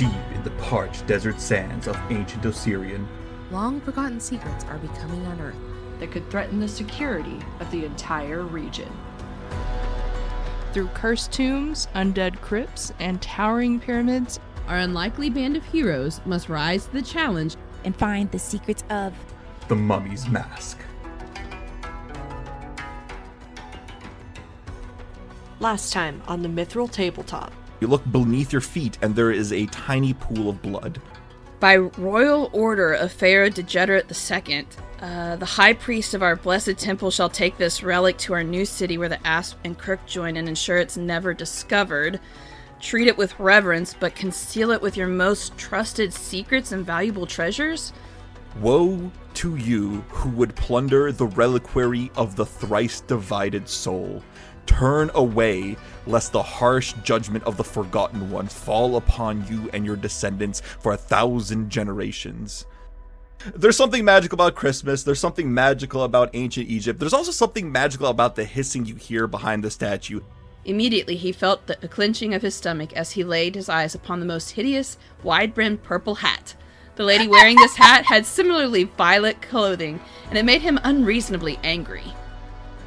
deep in the parched desert sands of ancient Osirian, long-forgotten secrets are becoming unearthed that could threaten the security of the entire region. Through cursed tombs, undead crypts, and towering pyramids, our unlikely band of heroes must rise to the challenge and find the secrets of the Mummy's Mask. Last time on the Mithril Tabletop. You look beneath your feet and there is a tiny pool of blood. By royal order of Pharaoh Degenerate II, the high priest of our blessed temple shall take this relic to our new city where the Asp and Crook join and ensure it's never discovered. Treat it with reverence, but conceal it with your most trusted secrets and valuable treasures. Woe to you who would plunder the reliquary of the thrice divided soul. Turn away, lest the harsh judgment of the Forgotten One fall upon you and your descendants for 1,000 generations. There's something magical about Christmas. There's something magical about ancient Egypt. There's also something magical about the hissing you hear behind the statue. Immediately he felt the clenching of his stomach as he laid his eyes upon the most hideous, wide-brimmed purple hat. The lady wearing this hat had similarly violet clothing, and it made him unreasonably angry.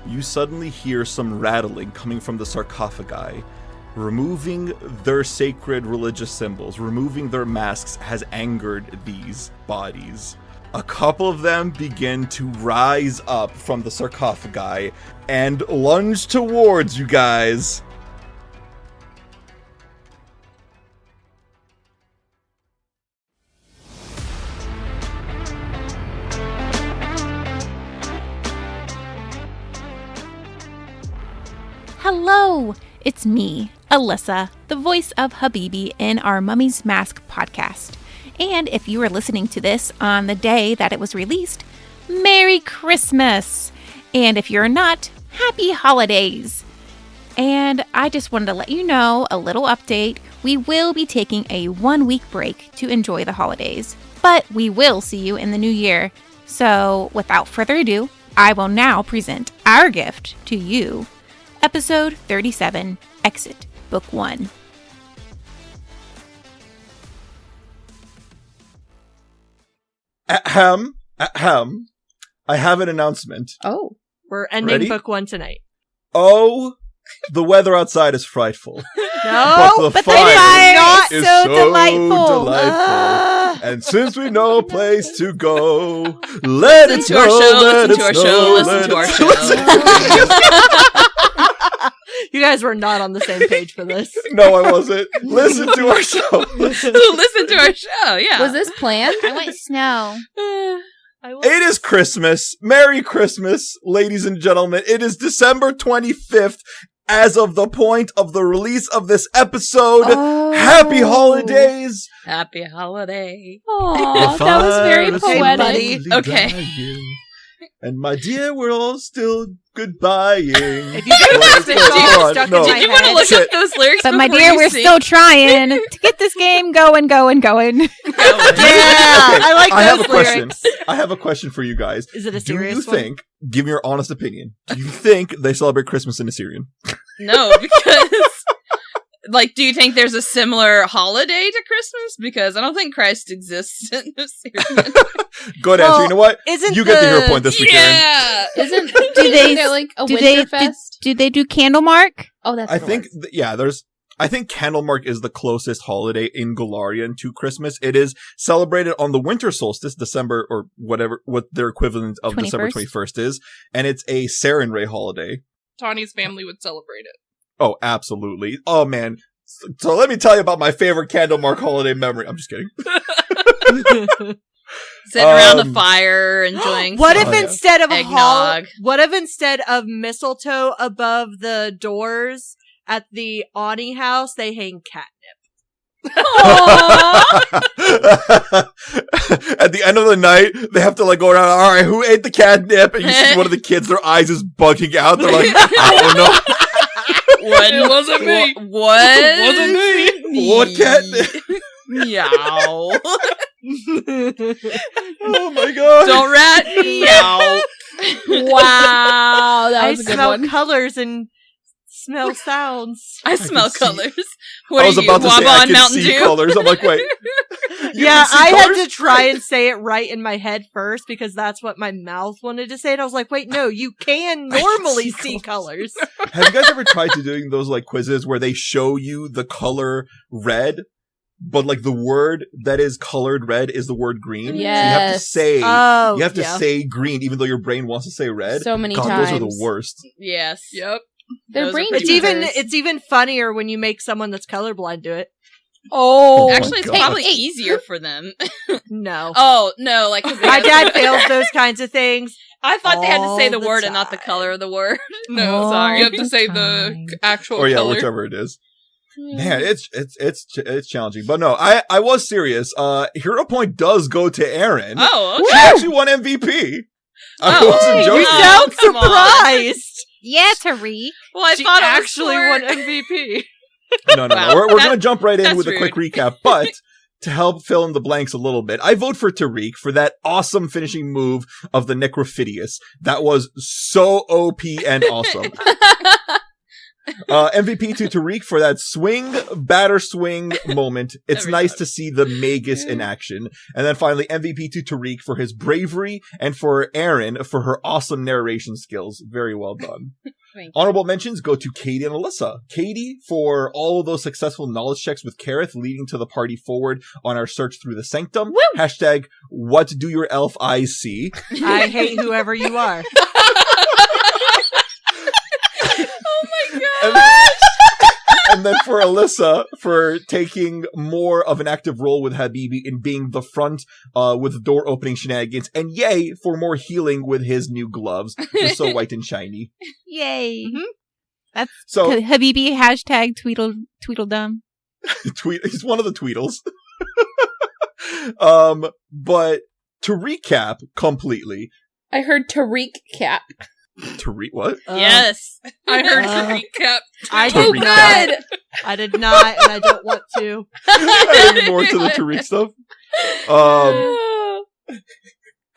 You suddenly hear some rattling coming from the sarcophagi. Removing their sacred religious symbols, removing their masks has angered these bodies. A couple of them begin to rise up from the sarcophagi and lunge towards you guys. Hello! It's me, Alyssa, the voice of Habibi in our Mummy's Mask podcast. And if you are listening to this on the day that it was released, Merry Christmas! And if you're not, Happy Holidays! And I just wanted to let you know a little update. We will be taking a 1-week break to enjoy the holidays, but we will see you in the new year. So without further ado, I will now present our gift to you. Episode 37, Exit, Book 1. Ahem. I have an announcement. Oh, we're ending Ready? Book 1 tonight. Oh, the weather outside is frightful. No, but the fire fire not is so delightful. And since we know a place to go, let it Listen to our snow, show, let listen it to our snow, show, let listen to it our snow. show. You guys were not on the same page for this. No, I wasn't. Listen to our show. Listen to our show, yeah. Was this planned? I want snow. It is Christmas. Merry Christmas, ladies and gentlemen. It is December 25th. As of the point of the release of this episode, Happy Holidays! Happy holiday. Aw, that was very The poetic. buddy. Okay. dying. And my dear, we're all still goodbying. If you could have Did stuck you- stuck no. in Did my you want to head. look Shit. up those lyrics But my before dear, you we're sing? still trying to get this game going. Yeah, I like I have those a question. lyrics. I have a question for you guys. Is it a Do serious you one? think, give me your honest opinion, do you think they celebrate Christmas in Assyrian? No, because... Like, do you think there's a similar holiday to Christmas? Because I don't think Christ exists in Assyrian. Good answer. You know what? Isn't You get the hero point this weekend. Yeah! Isn't they- there like a do they- Winterfest? Do they do Candlemark? Oh, that's I what it think, was. I think Candlemark is the closest holiday in Golarion to Christmas. It is celebrated on the winter solstice, December, or whatever, what their equivalent of December 21st is. And it's a Sarenrae holiday. Tawny's family would celebrate it. Oh, absolutely. Oh, man. So let me tell you about my favorite Candlemark holiday memory. I'm just kidding. Sitting around a fire, enjoying What some if yeah. instead of eggnog. what if instead of mistletoe above the doors at the awning house, they hang catnip? At the end of the night, they have to like go around, all right, who ate the catnip? And you see one of the kids, their eyes is bugging out. They're like, oh no. It wasn't me. What? It wasn't me. What catnip? Meow. Oh my god. Don't rat. Meow. Wow, that I was a good smell one. colors and Smell sounds. I smell can see- colors. What I was are you, about to say I Wabon can Mountain see Dew? colors. I'm like, wait. You Yeah, can see I colors? had to try and say it right in my head first because that's what my mouth wanted to say. And I was like, wait, no, you can normally see colors. Have you guys ever tried to doing those like quizzes where they show you the color red, but like the word that is colored red is the word green? So you have to Yes. say Oh, you have to yeah. say green even though your brain wants to say red. So many God, times. those are the worst. Yes. Yep. Their Those are brain pretty teasers. It's even funnier when you make someone that's colorblind do it. Oh. my Actually, it's God. probably easier for them. No. Oh, no, like 'cause they My have to- dad fails those kinds of things. I thought they had to say all the the word and not the time. color of the word. No, sorry. You have to say the actual Or yeah, color. whichever it is. Man, it's challenging. But no, I was serious. Hero point does go to Aaron. Oh, She okay. actually won MVP. I Oh, wasn't hey, joking. You Oh, sound come on. surprised. Yeah, Tariq. Well, I She thought it was actually for- won MVP. No. Wow. We're going to jump right in that's with a quick rude. recap. But to help fill in the blanks a little bit, I vote for Tariq for that awesome finishing move of the Necrophidius. That was so OP and awesome. MVP to Tariq for that batter swing moment. It's Every nice time. to see the Magus in action. And then finally, MVP to Tariq for his bravery and for Aaron for her awesome narration skills. Very well done. Thank you. Honorable mentions go to Katie and Alyssa. Katie for all of those successful knowledge checks with Kareth leading to the party forward on our search through the sanctum. Hashtag what do your elf eyes see? I hate whoever you are. And then for Alyssa, for taking more of an active role with Habibi in being the front with the door opening shenanigans. And yay, for more healing with his new gloves. They're so white and shiny. Yay. Mhm. That's So, Habibi hashtag Tweedledum. he's one of the Tweedles. But to recap completely, I heard Tariq cap. what? Yes. I heard Uh, the recap. I To did recap. not. I did not, and I don't want to. Adding more to the Tariq stuff.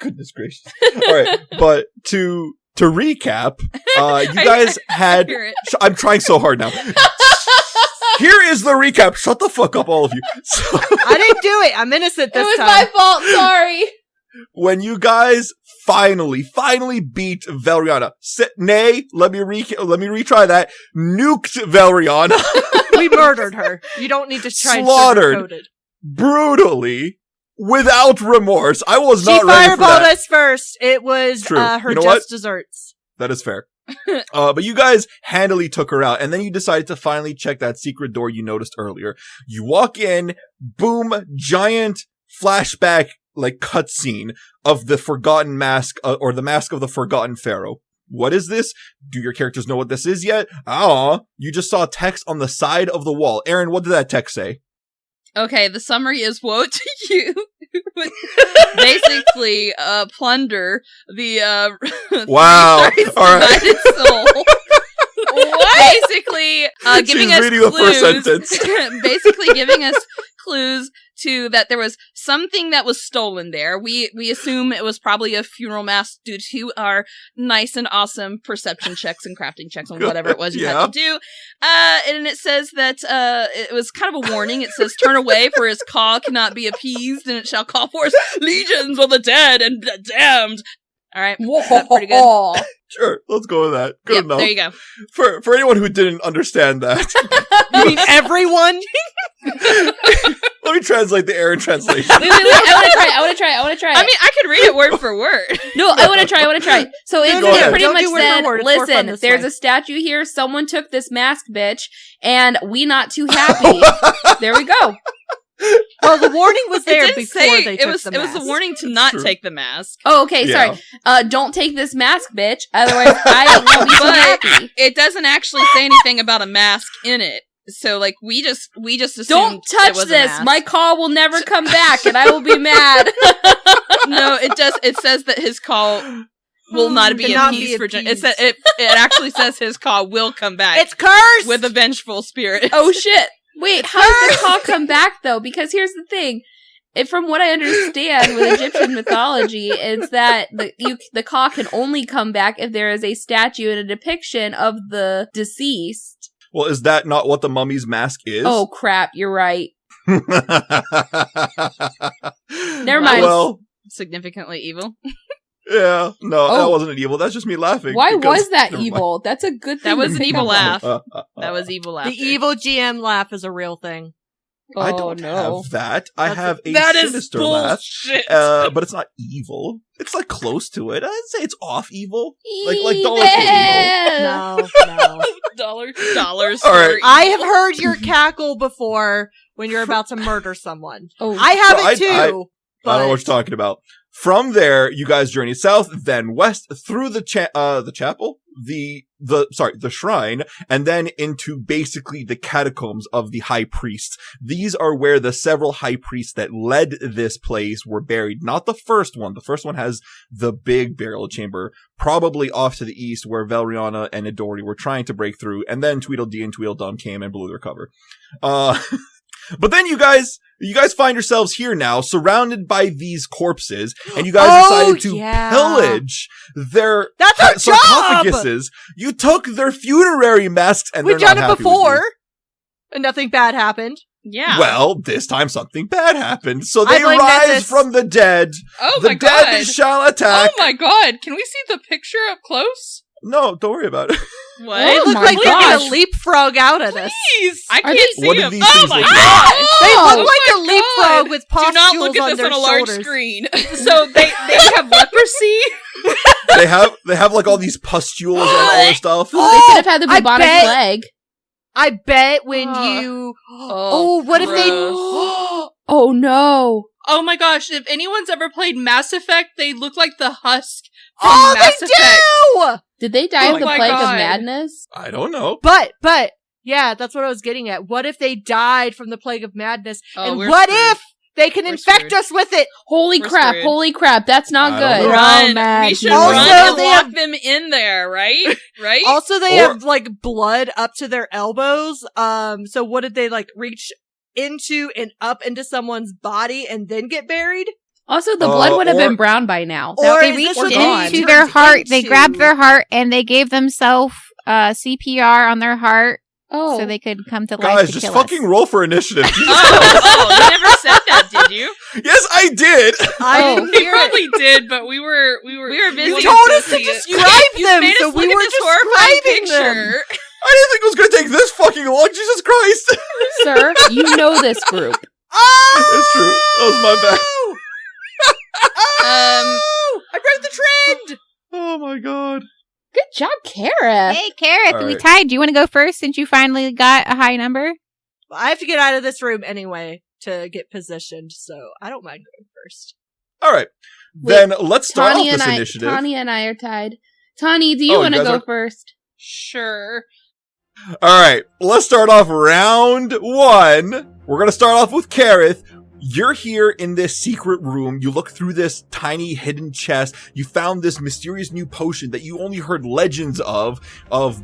Goodness gracious. All right, but to recap, you guys had. Hear it. I'm trying so hard now. Here is the recap. Shut the fuck up, all of you. So, I didn't do it. I'm innocent It this was time. my fault. Sorry. when you guys finally beat Valeriana, let me retry that. Nuked Valeriana We murdered her. You don't need to try and Slaughtered. sugarcoat it. brutally without remorse. I was She not ready for fireballed that. us first. It was True. her You know just what? desserts. That is fair. But you guys handily took her out, and then you decided to finally check that secret door you noticed earlier. You walk in, boom, giant flashback, like cutscene of the Forgotten Mask, or the Mask of the Forgotten Pharaoh. What is this? Do your characters know what this is yet? You just saw text on the side of the wall. Aaron, what did that text say? Okay, the summary is woe to you. Basically, plunder the Wow. thrice All right. divided soul. Basically, giving She's us reading the first clues. sentence. Basically, giving us clues to that there was something that was stolen there. We assume it was probably a funeral mask due to our nice and awesome perception checks and crafting checks on whatever it was you Yeah. had to do. And it says that it was kind of a warning. It says, "Turn away, for his call cannot be appeased, and it shall call forth legions of the dead and the damned." All right, is that pretty good? Sure, let's go with that. Good Yep, enough. there you go. For anyone who didn't understand that, You mean everyone? let me translate the Aaron translation. Wait. I want to try. I mean, I could read it word for word. No, I want to try. So No, no, it no, pretty don't much do word for said, word. It's more fun listen, this there's way. a statue here. Someone took this mask, bitch, and we not too happy. There we go. Well, the warning was there It didn't before say they it took was. the It was a mask. warning to not True. take the mask. Oh, okay, Yeah. sorry. Don't take this mask, bitch. Otherwise, I won't be so But happy. it doesn't actually say anything about a mask in it. So, like, we just assumed Don't it touch was a this. mask. My call will never come back, and I will be mad. No, it does. It says that his call will not be Cannot appeased be for. It appeased. it actually says his call will come back. It's cursed! with a vengeful spirit. Oh shit! Wait, how does the call come back though? Because here's the thing: from what I understand with Egyptian mythology, it's that the Ka can only come back if there is a statue and a depiction of the deceased. Well, is that not what the mummy's mask is? Oh crap, you're right. Never mind. Well, Significantly evil. yeah, no, that Oh. wasn't an evil. That's just me laughing. Why because- was that Never mind. evil? That's a good thing. That was to an pick evil up on. laugh. That was evil laughter. The evil GM laugh is a real thing. I Oh, don't no. have that. I have a That is sinister laugh. bullshit. But it's not evil. It's like close to it. I'd say it's off evil. Like dollar store evil. No. Dollars. All right. I have heard your cackle before when you're about to murder someone. Oh, I have So it too. I don't know what you're talking about. From there, you guys journey south, then west through the chapel, the shrine, and then into basically the catacombs of the high priests. These are where the several high priests that led this place were buried. Not the first one. The first one has the big burial chamber, probably off to the east where Valriana and Idori were trying to break through, and then Tweedledee and Tweedledum came and blew their cover. But then you guys find yourselves here now, surrounded by these corpses, and you guys decided to pillage their That's our job! sarcophaguses. You took their funerary masks, and We've they're not done it happy with before, you. and nothing bad happened. Yeah. Well, this time something bad happened, so I they blame rise Nessus. from the dead. Oh The my dead god. shall attack. Oh my god. Can we see the picture up close? No, don't worry about it. What? They look my like they're gosh. gonna leapfrog out at us. Please. I Are can't they- see What do them. these Oh things my look god. They Oh look like a my leapfrog God. with Do pustules not look at on this their on a large shoulders. screen. So they have leprosy. They have like all these pustules and all this stuff. they could have had the I bubonic bet- plague. I bet when Oh. you... Oh, what if they... gross. Oh no. Oh my gosh, if anyone's ever played Mass Effect, they look like the husk from Oh, Mass they Effect. do! Did they die Oh of the my plague of God. madness? I don't know. But, yeah, that's what I was getting at. What if they died from the plague of madness? Oh, and we're what screwed. if they can We're infect screwed. us with it? Holy We're crap, screwed. holy crap, that's not I don't good. know. Run! madness. We should Also, run and they lock have- them in there, right? Right? Also, they Or- have, like, blood up to their elbows. So what did they, like, reach into and up into someone's body and then get buried? Also, the blood would have or- been brown by now. Or They is reached this gone. into turned their heart. They into- grabbed their heart and they gave themselves CPR on their heart Oh. so they could come to life Guys, to just kill fucking us. roll for initiative. Oh, you never said that, did you? Yes, I did. I Oh. didn't You hear it. probably did, but we were busy. You told us to associate- describe You them, made us so look we at were this horrifying describing them. picture. I didn't think it was going to take this fucking long. Jesus Christ. Sir, you know this group. Oh! It's true. That was my bad. Oh! I broke the trend! Oh my god. Good job, Kara. Hey, Carrot, All we right. tied. Do you want to go first since you finally got a high number? I have to get out of this room anyway to get positioned, so I don't mind going first. All right. Wait, Then let's start Tani off and this I, initiative. Tani and I are tied. Tani, do you Oh, you want to guys go are- first? Sure. All right. Let's start off round one. We're going to start off with Kareth. You're here in this secret room. You look through this tiny hidden chest. You found this mysterious new potion that you only heard legends of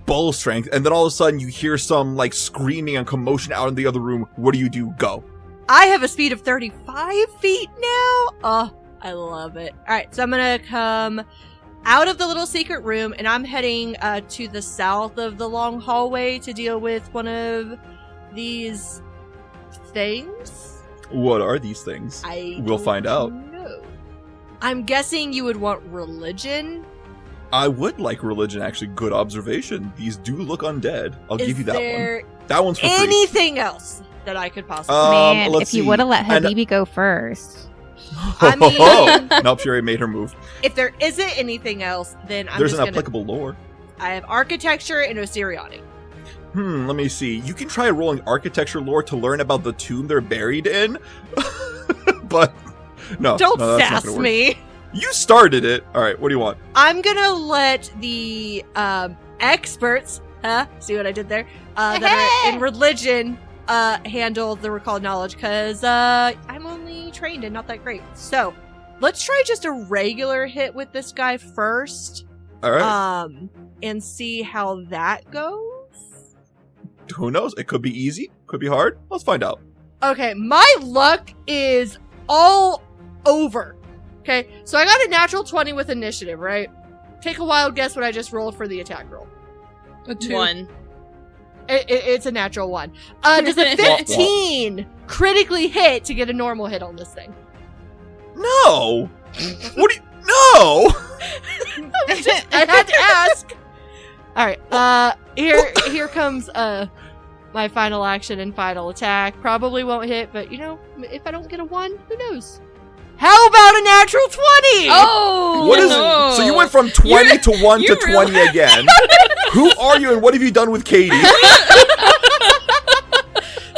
bull strength. And then all of a sudden you hear some like screaming and commotion out in the other room. What do? Go. I have a speed of 35 feet now. Oh, I love it. All right, so I'm gonna come out of the little secret room, and I'm heading to the south of the long hallway to deal with one of these things. What are these things? We'll find out. No. I'm guessing you would want religion. I would like religion, actually. Good observation. These do look undead. I'll Is give you that there one. That one's for free. anything else that I could possibly? Man, let's if you see. would have let And- Habibi go first. I mean- Nope, she already made her move. If there isn't anything else, then I'm There's just an gonna. applicable lore. I have architecture and Osiriani. Let me see. You can try rolling architecture lore to learn about the tomb they're buried in. But no. Don't no, that's not sass gonna work. me. You started it. All right, what do you want? I'm gonna let the experts, see what I did there, that are in religion, handle the recall knowledge, because I'm only trained and not that great. So let's try just a regular hit with this guy first, All right. and see how that goes. Who knows? It could be easy. Could be hard. Let's find out. Okay, my luck is all over. Okay, so I got a natural 20 with initiative, right? Take a wild guess what I just rolled for the attack roll. A 2. 1. It's a natural 1. Does a 15 critically hit to get a normal hit on this thing? No! What do you... No! I had to ask. All right. Here comes my final action and final attack. Probably won't hit, but if I don't get a 1, who knows? How about a natural 20? Oh! What is it? So you went from 20 to 1 to 20 again. Who are you and what have you done with Katie?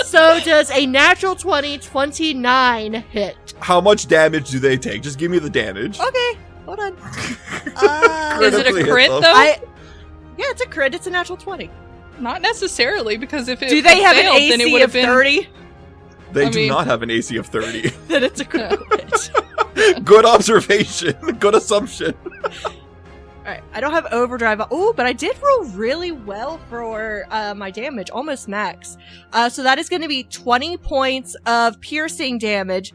So does a natural 20, 29 hit? How much damage do they take? Just give me the damage. Okay, hold on. Is it Critically a hit crit, them. though? Yeah, it's a crit. It's a natural 20. Not necessarily, because if it Do they have failed, an then it AC would of have been 30? They I do mean- not have an AC of 30. Then it's a crit. Good observation. Good assumption. Alright, I don't have overdrive. Oh, but I did roll really well for my damage, almost max. So that is going to be 20 points of piercing damage,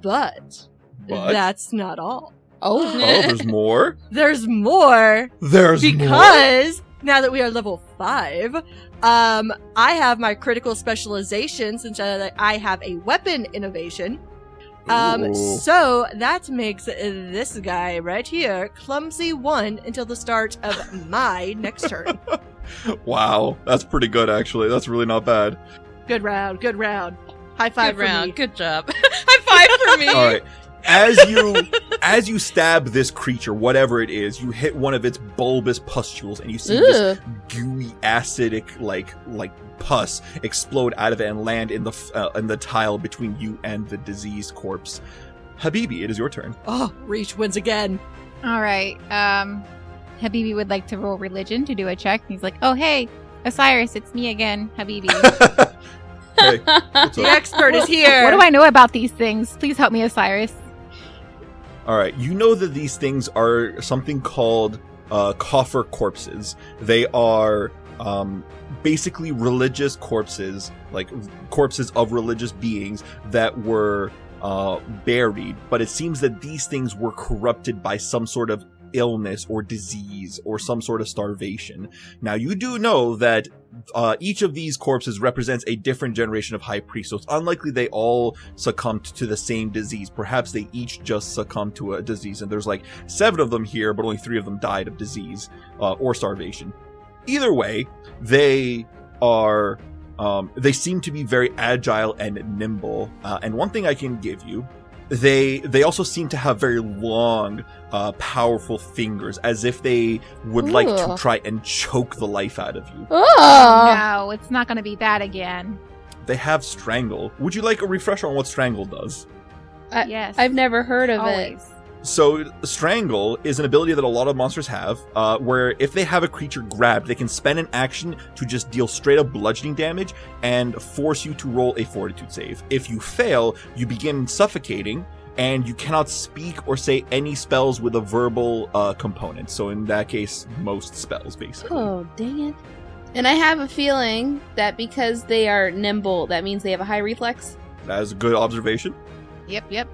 but that's not all. Oh, there's more? There's more There's more? because now that we are level 5, I have my critical specialization since I have a weapon innovation. Ooh. So that makes this guy right here clumsy 1 until the start of my next turn. Wow, that's pretty good, actually. That's really not bad. Good round, good round. High five Good for round. me. Good job. High five for me. All right. As you stab this creature, whatever it is, you hit one of its bulbous pustules, and you see this gooey, acidic, like pus explode out of it and land in the tile between you and the diseased corpse. Habibi, it is your turn. Oh, Reach wins again. All right. Habibi would like to roll religion to do a check. He's like, "Oh, hey, Osiris, it's me again, Habibi. Hey, what's The up? expert is here. What do I know about these things? Please help me, Osiris." All right, you know that these things are something called coffer corpses. They are basically religious corpses, like corpses of religious beings that were buried. But it seems that these things were corrupted by some sort of illness or disease or some sort of starvation. Now, you do know that each of these corpses represents a different generation of high priests, so it's unlikely they all succumbed to the same disease. Perhaps they each just succumbed to a disease, and there's like 7 of them here, but only 3 of them died of disease or starvation. Either way, they are they seem to be very agile and nimble, and one thing I can give you, they also seem to have very long, powerful fingers, as if they would like to Ooh. try and choke the life out of you. Oh! No, it's not going to be that again. They have Strangle. Would you like a refresher on what Strangle does? Yes. I've never heard of it. Always. So, Strangle is an ability that a lot of monsters have, where if they have a creature grabbed, they can spend an action to just deal straight up bludgeoning damage and force you to roll a fortitude save. If you fail, you begin suffocating, and you cannot speak or say any spells with a verbal component. So in that case, most spells, basically. Oh, dang it. And I have a feeling that because they are nimble, that means they have a high reflex. That is a good observation. Yep.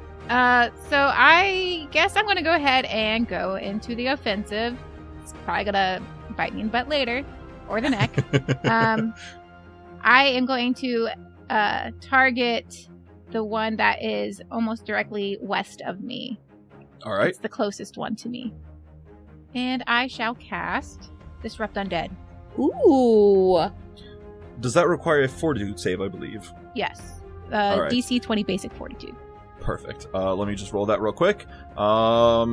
So I guess I'm going to go ahead and go into the offensive. It's probably going to bite me in the butt later, or the neck. I am going to target the one that is almost directly west of me. All right. It's the closest one to me. And I shall cast Disrupt Undead. Ooh. Does that require a fortitude save, I believe? Yes. All right. DC 20 basic fortitude. Perfect. Let me just roll that real quick. I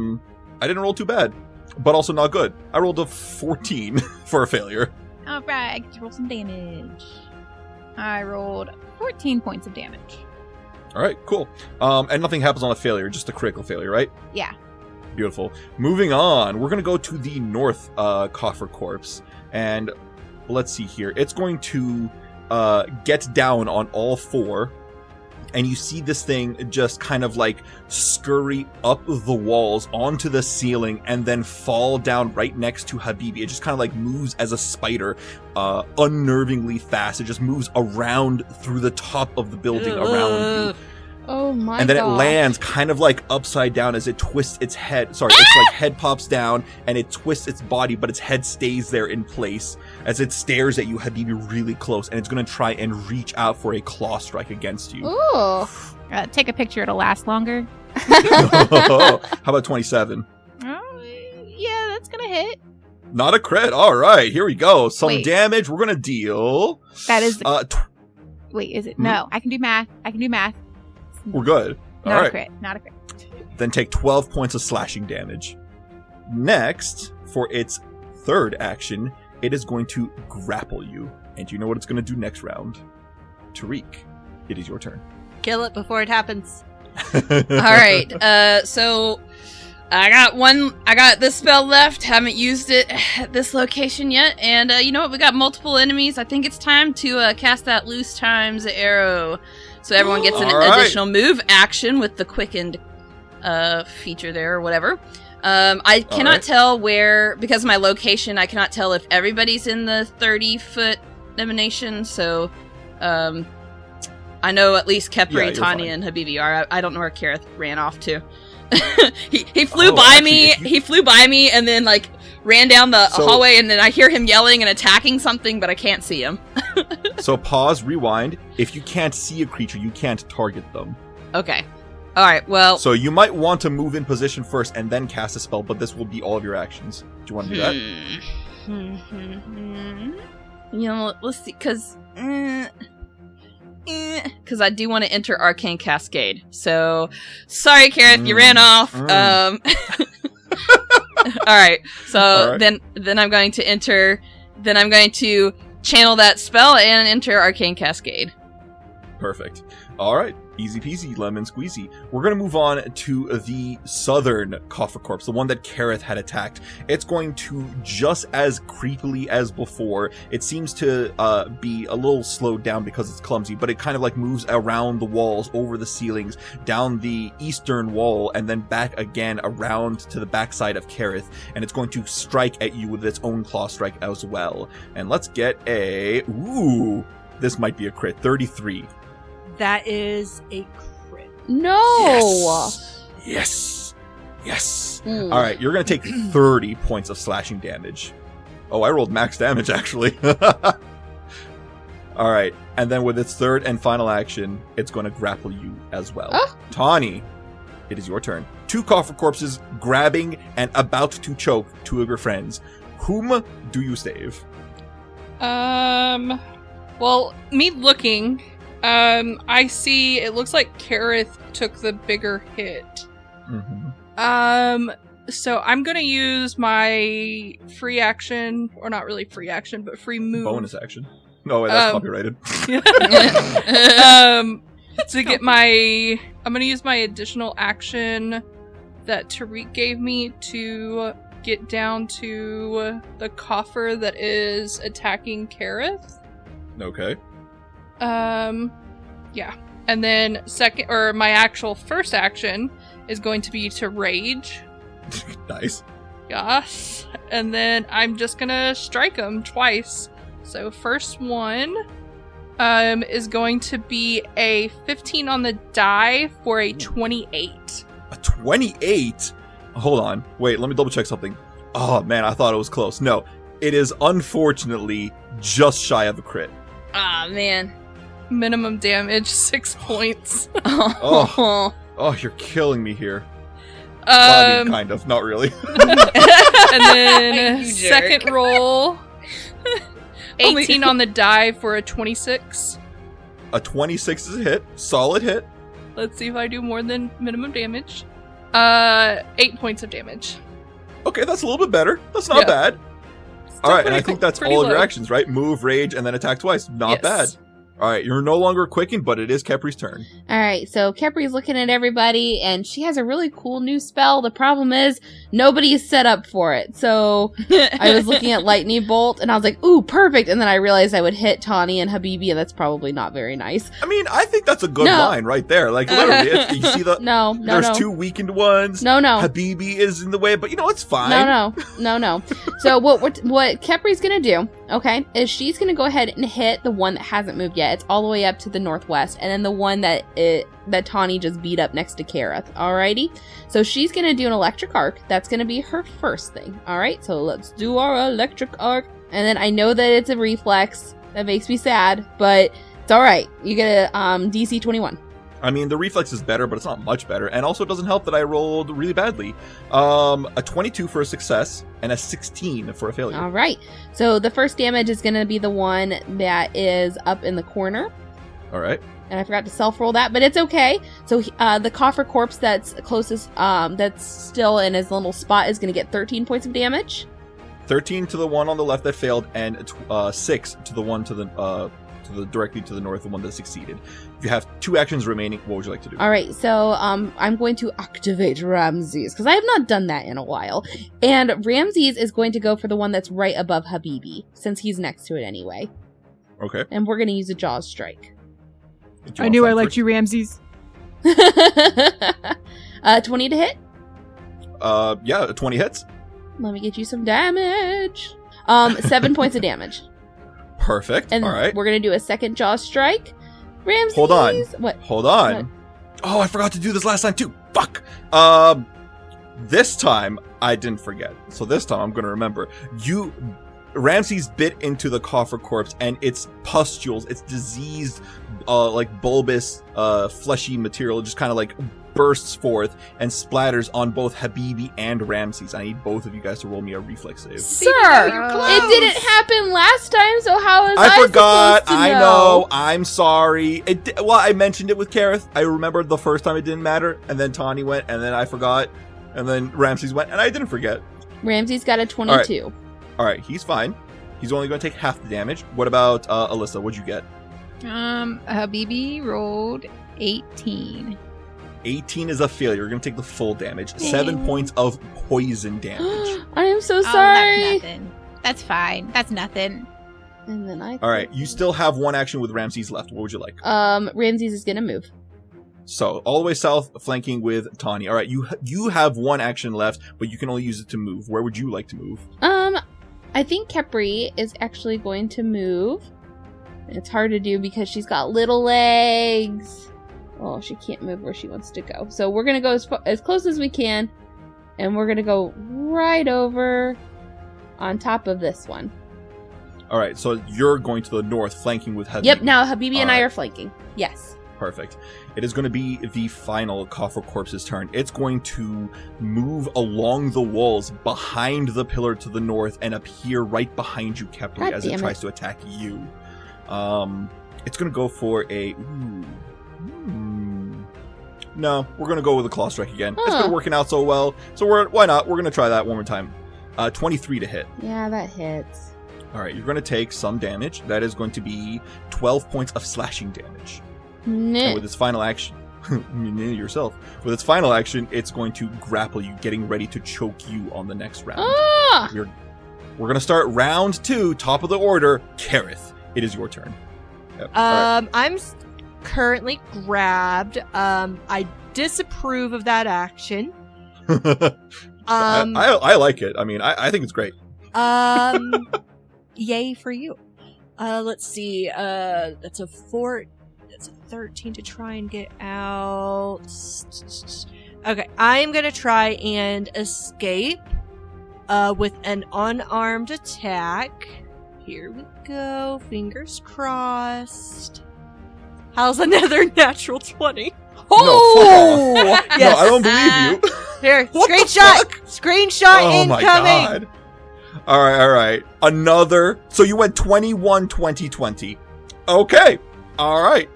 didn't roll too bad, but also not good. I rolled a 14 for a failure. All right, I get to roll some damage. I rolled 14 points of damage. All right, cool. And nothing happens on a failure, just a critical failure, right? Yeah. Beautiful. Moving on, we're going to go to the north coffer corpse. And let's see here. It's going to get down on all 4. And you see this thing just kind of like scurry up the walls onto the ceiling and then fall down right next to Habibi. It just kind of like moves as a spider, unnervingly fast. It just moves around through the top of the building around you. Oh my and then god. it lands kind of like upside down as it twists its head. Sorry, its like head pops down and it twists its body, but its head stays there in place as it stares at you, Habibi, really close, and it's going to try and reach out for a claw strike against you. Ooh. Take a picture, it'll last longer. How about 27? Oh, yeah, that's gonna hit. Not a crit. All right, here we go. Some Wait. damage. We're going to deal. That is the... Tw- Wait, is it? No, I can do math. we're good. All Not a right. crit. Not a crit. Then take 12 points of slashing damage. Next, for its third action, it is going to grapple you. And you know what it's going to do next round? Tariq, it is your turn. Kill it before it happens. All right. So I got this spell left. Haven't used it at this location yet. And you know what? We got multiple enemies. I think it's time to cast that loose times arrow. So everyone gets an All right. additional move action with the quickened feature there or whatever. I cannot right. tell where, because of my location, I cannot tell if everybody's in the 30-foot emanation. So I know at least Kepri, Yeah, you're Tanya, fine. and Habibi are. I don't know where Kareth ran off to. he flew Oh, by actually, me. if you- He flew by me and then like ran down the So- hallway, and then I hear him yelling and attacking something, but I can't see him. So pause, rewind. If you can't see a creature, you can't target them. Okay. All right. Well. So you might want to move in position first and then cast a spell, but this will be all of your actions. Do you want to do that? You know, let's see, because I do want to enter Arcane Cascade. So, sorry, Kareth, you ran off. All right. So All right. then I'm going to enter. Then I'm going to channel that spell and enter Arcane Cascade. Perfect. All right. Easy peasy, lemon squeezy. We're going to move on to the southern Coffer Corpse, the one that Kareth had attacked. It's going to, just as creepily as before, it seems to be a little slowed down because it's clumsy, but it kind of like moves around the walls, over the ceilings, down the eastern wall, and then back again around to the backside of Kareth, and it's going to strike at you with its own claw strike as well. And let's get a... Ooh! This might be a crit. 33. That is a crit. No. Yes. Yes. Mm. All right, you're going to take 30 points of slashing damage. Oh, I rolled max damage, actually. All right, and then with its third and final action, it's going to grapple you as well. Oh. Tawny, it is your turn. 2 coffer corpses grabbing and about to choke 2 of your friends. Whom do you save? Well, me looking, I see it looks like Kareth took the bigger hit. Mm-hmm. So I'm gonna use my free action, or not really free action, but free move. Bonus action. No, wait, that's Um, copyrighted. To get my, I'm gonna use my additional action that Tariq gave me to get down to the coffer that is attacking Kareth. Okay. Yeah. And then my actual first action is going to be to rage. Nice. Yes. And then I'm just gonna strike him twice. So first one is going to be a 15 on the die for a 28. A 28? Hold on. Wait, let me double check something. Oh, man, I thought it was close. No, it is unfortunately just shy of a crit. Ah, man. Minimum damage 6 points. Oh, you're killing me here. Well, I mean, kind of. Not really. And then You jerk. second roll 18 on the die for a 26. A 26 is a hit. Solid hit. Let's see if I do more than minimum damage. 8 points of damage. Okay, that's a little bit better. That's not Yeah. bad. Still All right, and pretty I think cool- that's pretty all of your low. actions, right? Move, rage, and then attack twice. Not Yes. bad. All right, you're no longer quickened, but it is Kepri's turn. All right, so Kepri's looking at everybody, and she has a really cool new spell. The problem is nobody is set up for it. So I was looking at Lightning Bolt, and I was like, "Ooh, perfect!" And then I realized I would hit Tawny and Habibi, and that's probably not very nice. I mean, I think that's a good No. line right there. Like, literally, you see the... No. There's 2 weakened ones. No. Habibi is in the way, but you know, it's fine. No. So what Kepri's gonna do, okay, is she's gonna go ahead and hit the one that hasn't moved yet. It's all the way up to the northwest, and then the one that Tawny just beat up next to Kareth. Alrighty, so she's gonna do an electric arc. That's gonna be her first thing. All right, so let's do our electric arc, and then I know that it's a reflex. That makes me sad, but it's all right. You get a DC 21. I mean, the reflex is better, but it's not much better. And also, it doesn't help that I rolled really badly. A 22 for a success and a 16 for a failure. All right. So the first damage is going to be the one that is up in the corner. All right. And I forgot to self-roll that, but it's okay. So the coffer corpse that's closest, that's still in his little spot is going to get 13 points of damage. 13 to the one on the left that failed, and 6 to the one to the directly to the north, the one that succeeded. If you have 2 actions remaining, what would you like to do? All right, so I'm going to activate Ramses because I have not done that in a while, and Ramses is going to go for the one that's right above Habibi since he's next to it anyway. Okay. And we're going to use a Jaws strike. I knew I liked you, Ramses. 20 to hit. Yeah, 20 hits. Let me get you some damage. 7 points of damage. Perfect. And all right. we're going to do a second jaw strike. Ramses. Hold on. What? Hold on. What? Oh, I forgot to do this last time too. Fuck. This time I didn't forget. So this time I'm going to remember. Ramses bit into the coffer corpse, and its pustules, its diseased, like bulbous, fleshy material just kind of like bursts forth and splatters on both Habibi and Ramses. I need both of you guys to roll me a reflex save. Sir, you're close. it didn't happen last time, so how is I forgot. supposed to I know. I'm sorry. Well, I mentioned it with Kareth. I remembered the first time it didn't matter, and then Tawny went, and then I forgot, and then Ramses went, and I didn't forget. Ramses got a 22. All right, he's fine. He's only going to take half the damage. What about Alyssa? What'd you get? Habibi rolled 18. 18 is a failure. You're going to take the full damage. 7 points of poison damage. I am so Oh, sorry. that's nothing. That's fine. That's nothing. And then All right, you still have one action with Ramses left. What would you like? Ramses is gonna move. So, all the way south, flanking with Tawny. All right, you have one action left, but you can only use it to move. Where would you like to move? I think Kepri is actually going to move. It's hard to do because she's got little legs. Oh, she can't move where she wants to go. So we're gonna go as close as we can, and we're gonna go right over on top of this one. All right, so you're going to the north, flanking with Habibi. Yep, now Habibi and I Alright. are flanking. Yes. Perfect. It is going to be the final Coffer Corpse's turn. It's going to move along the walls behind the pillar to the north and appear right behind you, Kepri, God as it damn tries to attack you. It's going to go for a... No, we're going to go with a Claw Strike again. It's been working out so well, so why not? We're going to try that one more time. 23 to hit. Yeah, that hits. All right, you're going to take some damage. That is going to be 12 points of slashing damage. And with its final action, yourself. With its final action, it's going to grapple you, getting ready to choke you on the next round. Ah! We're going to start round 2, top of the order. Kareth, it is your turn. Yep. All right. I'm currently grabbed. I disapprove of that action. I like it. I mean, I think it's great. Yay for you. Let's see. That's a 13 to try and get out. Okay, I am gonna try and escape with an unarmed attack. Here we go. Fingers crossed. How's another natural 20? Oh! No, fuck off. Yes. No, I don't believe you. Here, What the screenshot! fuck? Screenshot Oh incoming! my god. All right. Another. So you went 21, 20, 20. Okay. All right.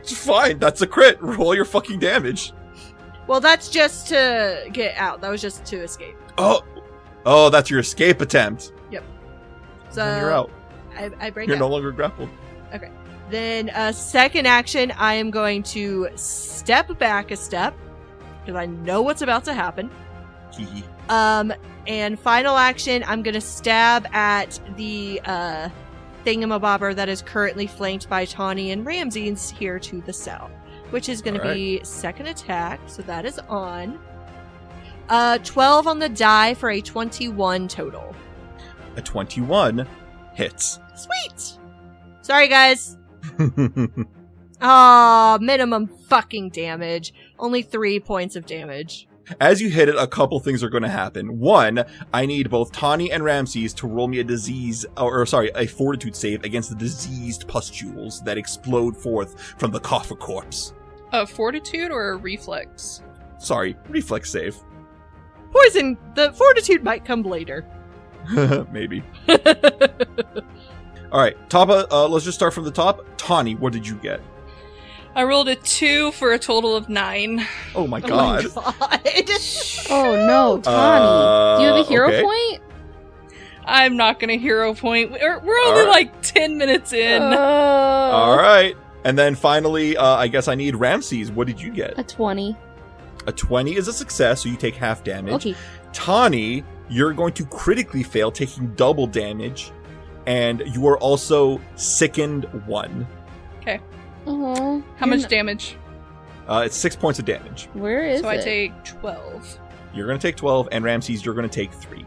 Fine. That's a crit. Roll your fucking damage. Well, that's just to get out. That was just to escape. Oh, that's your escape attempt. So And you're out. I break You're out. no longer grappled. Then second action, I am going to step back a step because I know what's about to happen. Hee. And final action, I'm going to stab at the thingamabobber that is currently flanked by Tawny and Ramses here to the south, which is going to be second attack. So that is on. 12 on the die for a 21 total. A 21 hits. Sweet. Sorry, guys. Aw, minimum fucking damage. Only 3 points of damage. As you hit it, a couple things are going to happen. One, I need both Tawny and Ramses to roll me a fortitude save against the diseased pustules that explode forth from the coffer corpse. A fortitude or a reflex? Sorry, reflex save. Poison, the fortitude might come later. Maybe. Alright, let's just start from the top. Tawny, what did you get? I rolled a 2 for a total of 9. Oh my god. Oh my god. Oh no, Tawny. Do you have a hero okay. point? I'm not gonna hero point. We're only like 10 minutes in. Alright. And then finally, I guess I need Ramses. What did you get? A 20. A 20 is a success, so you take half damage. Okay. Tawny, you're going to critically fail, taking double damage. And you are also sickened 1. Okay. Oh. How much damage? It's 6 points of damage. Where is So it? I take 12. You're going to take 12, and Ramses, you're going to take 3.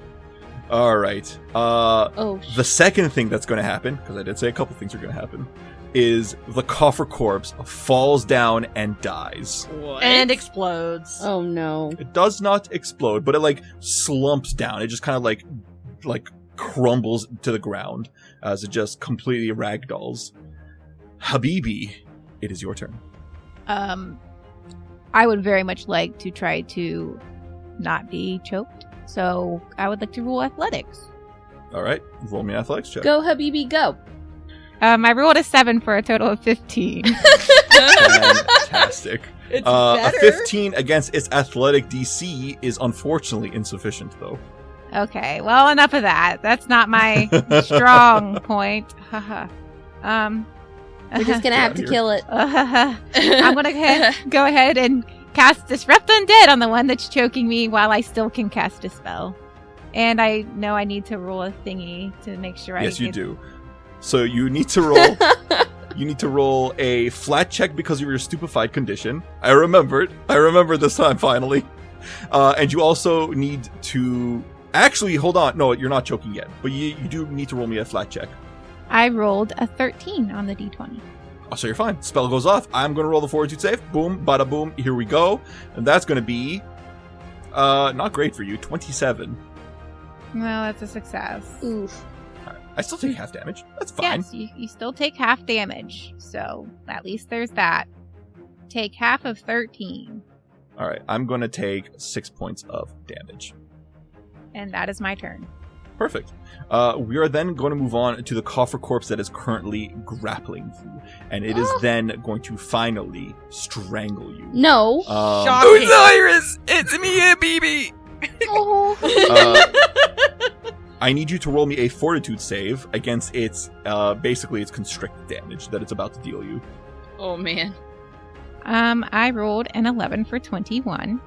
Alright. Oh, The second thing that's going to happen, because I did say a couple things are going to happen, is the coffer corpse falls down and dies. What? And explodes. Oh no. It does not explode, but it slumps down. It just kind of like crumbles to the ground as it just completely ragdolls. Habibi, it is your turn. I would very much like to try to not be choked, so I would like to roll athletics. All right, roll me an athletics check. Go, Habibi, go. I rolled a 7 for a total of 15. Fantastic. It's A better. 15 against its athletic DC is unfortunately insufficient, though. Okay, well, enough of that. That's not my strong point. Haha. We're just gonna have to here. kill it. I'm gonna go ahead and cast Disrupt Undead on the one that's choking me while I still can cast a spell. And I know I need to roll a thingy to make sure Yes, you do. So you need to roll. You need to roll a flat check because of your stupefied condition. I remembered. I remember this time finally. And you also need to actually hold on. No, you're not choking yet, but you do need to roll me a flat check. I rolled a 13 on the d20. Oh, so you're fine. Spell goes off. I'm going to roll the fortitude save. Boom, bada boom. Here we go. And that's going to be not great for you. 27. Well, that's a success. Oof. I still take half damage. That's fine. Yes, you still take half damage, so at least there's that. Take half of 13, All right. I'm going to take 6 points of damage. and that is my turn. Perfect. We are then going to move on to the coffer corpse that is currently grappling you, and it is then going to finally strangle you. No. Shocking. Osiris! It's me, Habibi! I need you to roll me a fortitude save against its basically its constricted damage that it's about to deal you. Oh man. I rolled an 11 for 21.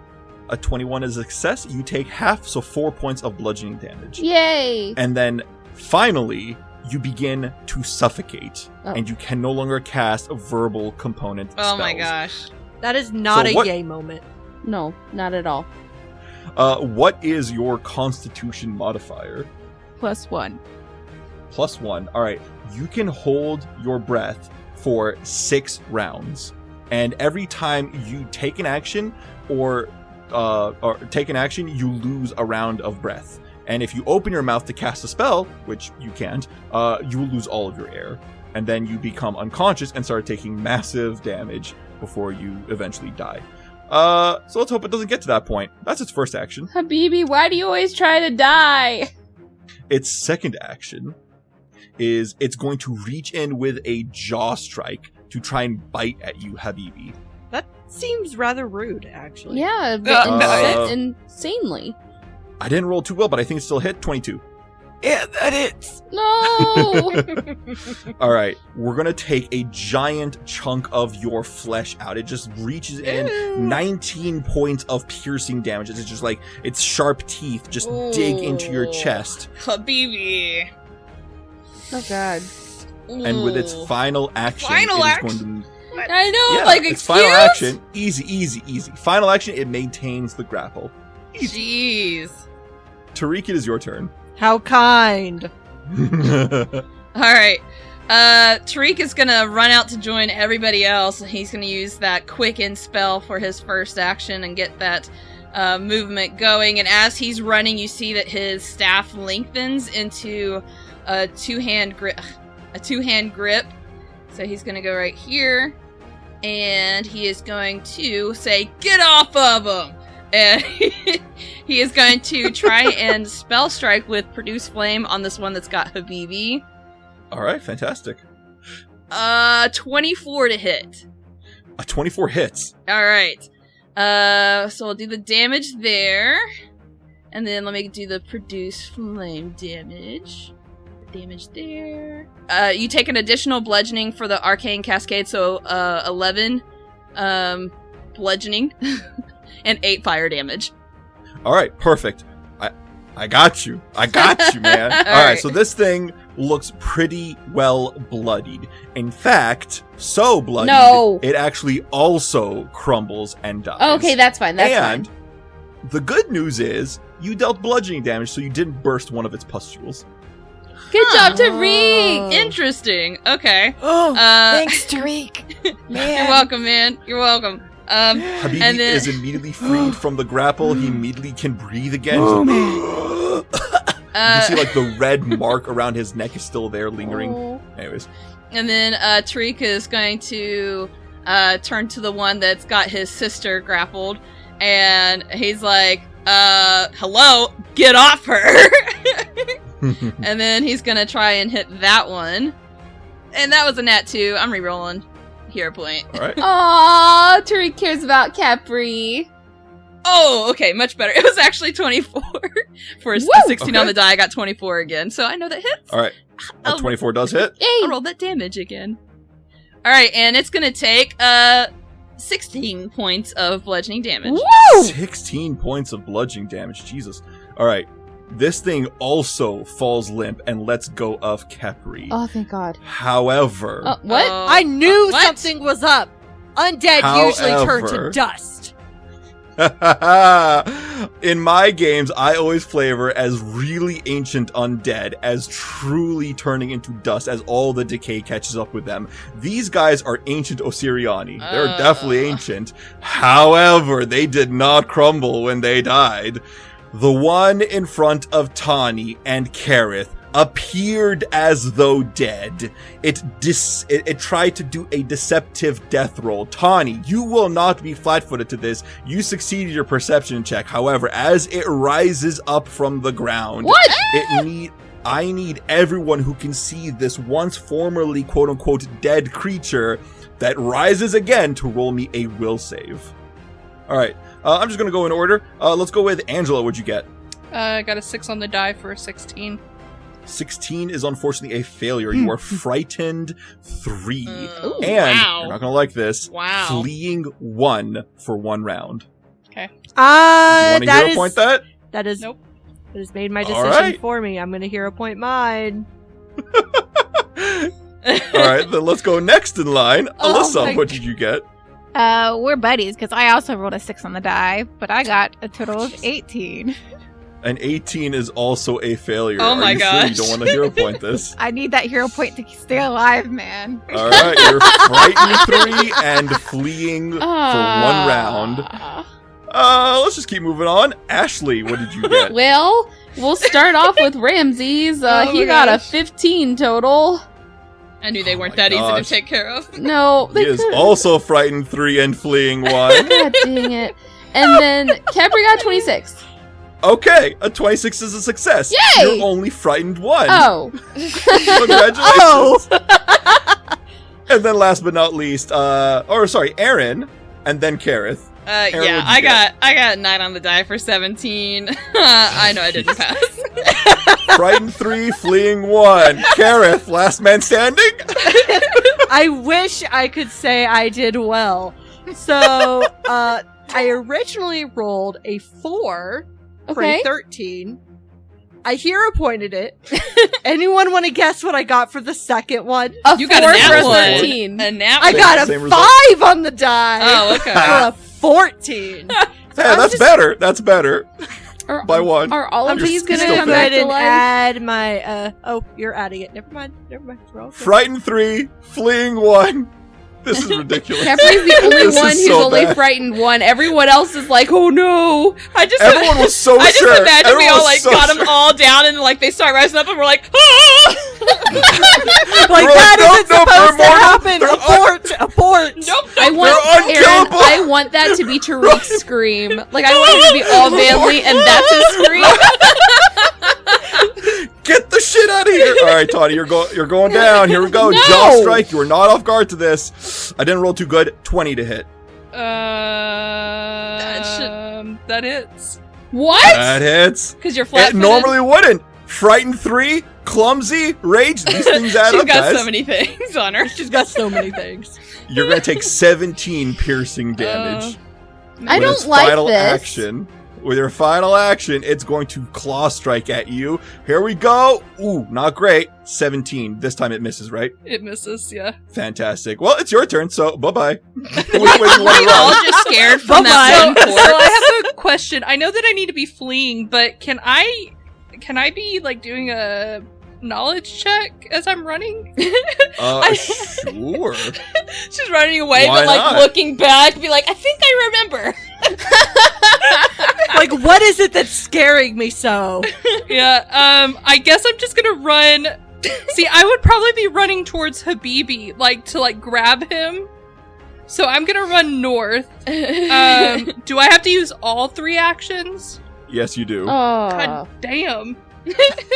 A 21 is a success. You take half, so 4 points of bludgeoning damage. Yay. And then finally, you begin to suffocate, Oh. and you can no longer cast a verbal component Oh my spells. gosh. That is not So a what- yay moment. No, not at all. What is your Constitution modifier? +1. +1. All right. You can hold your breath for 6 rounds, and every time you take an action or take an action, you lose a round of breath. And if you open your mouth to cast a spell, which you can't, you will lose all of your air, and then you become unconscious and start taking massive damage before you eventually die. So let's hope it doesn't get to that point. That's its first action. Habibi, why do you always try to die? Its second action is it's going to reach in with a jaw strike to try and bite at you, Habibi. That seems rather rude, actually. Yeah, insanely. I didn't roll too well, but I think it still hit 22. Yeah, that hits. No. All right, we're going to take a giant chunk of your flesh out. It just reaches in 19 points of piercing damage. It's just like its sharp teeth just dig into your Ooh. chest. Habibi. Oh god. And with its Ooh. final action, Final it is action? going to... I know, Yeah, like, its excuse? final action, easy. Final action, it maintains the grapple. Easy. Jeez. Tariq, it is your turn. How kind. Alright. Tariq is gonna run out to join everybody else. He's gonna use that quicken spell for his first action and get that movement going. And as he's running, you see that his staff lengthens into a two-hand grip. So he's gonna go right here, and he is going to say, "Get off of him!" And he is going to try and spell strike with Produce Flame on this one that's got Habibi. All right, fantastic. 24 to hit. A 24 hits. All right. So I'll do the damage there, and then let me do the Produce Flame damage. Damage there. You take an additional bludgeoning for the Arcane Cascade, so 11 bludgeoning and 8 fire damage. All right, perfect. I got you. I got you, man. All right, so this thing looks pretty well bloodied. In fact, so bloodied, No. it actually also crumbles and dies. Okay, that's fine. That's and fine. the good news is you dealt bludgeoning damage, so you didn't burst one of its pustules. Good job, Tariq! Interesting. Okay. Oh, Uh, thanks, Tariq. Man. You're welcome, man. You're welcome. Habibi And then- is immediately freed from the grapple. He immediately can breathe again. Oh, You can see like the red mark around his neck is still there, lingering. Oh. Anyways, And then Tariq is going to turn to the one that's got his sister grappled, and he's like, hello, get off her! And then he's gonna try and hit that one. And that was a nat 2. I'm re-rolling. Hero point. all right. Aw, Tariq cares about Capri. Oh, okay, much better. It was actually 24. For a Woo! 16 on the die, I got 24 again. So I know that hits. All right. A 24 does hit. Yay! I'll roll that damage again. Alright, and it's gonna take 16 points of bludgeoning damage. Woo! 16 points of bludgeoning damage. Jesus. All right. This thing also falls limp and lets go of Capri. Oh, thank God. However, What? I knew What? something was up. Undead usually turn to dust. in my games, I always flavor as really ancient undead as truly turning into dust as all the decay catches up with them. These guys are ancient Osiriani. They're definitely ancient. However, they did not crumble when they died. The one in front of Tani and Kareth appeared as though dead. It tried to do a deceptive death roll. Tani, you will not be flat-footed to this. You succeeded your perception check. However, as it rises up from the ground, What? I need everyone who can see this once formerly quote-unquote dead creature that rises again to roll me a will save. Alright, I'm just gonna go in order. Let's go with Angela. What'd you get? I got a 6 on the die for a 16. 16 is unfortunately a failure. You are frightened 3. Ooh, And, wow. you're not gonna like this, Wow. fleeing 1 for 1 round. Okay. Do you want to That hero point that? That is. Nope. That has made my All decision right. for me. I'm going to hero point mine. Alright, then let's go next in line. Oh Alyssa, my what did you get? We're buddies because I also rolled a 6 on the die, but I got a total of 18. An 18 is also a failure. Oh my Are you sure you gosh. don't want to hero point this? I need that hero point to stay alive, man. Alright, you're frightened 3 and fleeing for 1 round. Let's just keep moving on. Ashley, what did you get? Well, we'll start off with Ramses. Oh He my got a gosh. 15 total. I knew they weren't my that easy gosh. to take care of. No, He they is couldn't. also frightened 3 and fleeing 1. God dang it. And then Capri got 26. Okay, a 26 is a success. Yay! You're only frightened 1. Oh. Congratulations. And then last but not least, Aaron, and then Kareth. Aaron, Yeah, what'd you I got 9 on the die for 17. I know I didn't pass. Frightened 3, fleeing 1. Kareth, last man standing. I wish I could say I did well. So, I originally rolled a 4 for Okay. a 13. I hero pointed it. Anyone want to guess what I got for the second one? A You got 4 a nat for one. 13. A nat I one. got a Same result. 5 on the die Oh, okay. for a 14. Hey, that's better. That's better. by 1. Are all I'm of these just gonna gonna come go back ahead to and life? add my. Oh, you're adding it. Never mind. We're all good. Frightened 3, fleeing 1. This is ridiculous. Capri's the only This one is who's so only bad. frightened 1. Everyone else is like, oh no. Everyone was so I just sure. imagine we Everyone all was like so got sure. them all down and like they start rising up and we're like, ah! Like We're that like, isn't nope, supposed to they're happen. immortal. Abort. Nope. I want They're Aaron, unkillable. I want that to be Tariq's scream. Like I want him to be all manly and that's his scream. Get the shit out of here! All right, Tawny, you're going down. Here we go. No! Jaw strike. You are not off guard to this. I didn't roll too good. 20 to hit. That hits. What? That hits. Because you're flat. It normally wouldn't. Frightened 3, clumsy, rage. These things add She's up, got guys. so many things on her. She's got so many things. You're gonna take 17 piercing damage. I With don't its like final this. action. With your final action, it's going to claw strike at you. Here we go. Ooh, not great. 17. This time it misses, right? It misses, yeah. Fantastic. Well, it's your turn, so bye-bye. Which way do you We're want to all run? just scared from Bye-bye. that one So corpse. I have a question. I know that I need to be fleeing, but can I be like doing a knowledge check as I'm running? Sure. She's running away, Why but like not? looking back, be like, I think I remember. Like, what is it that's scaring me so? Yeah, I guess I'm just gonna run. See, I would probably be running towards Habibi, like, to, like, grab him. So I'm gonna run north. Do I have to use all 3 actions? Yes, you do. God damn.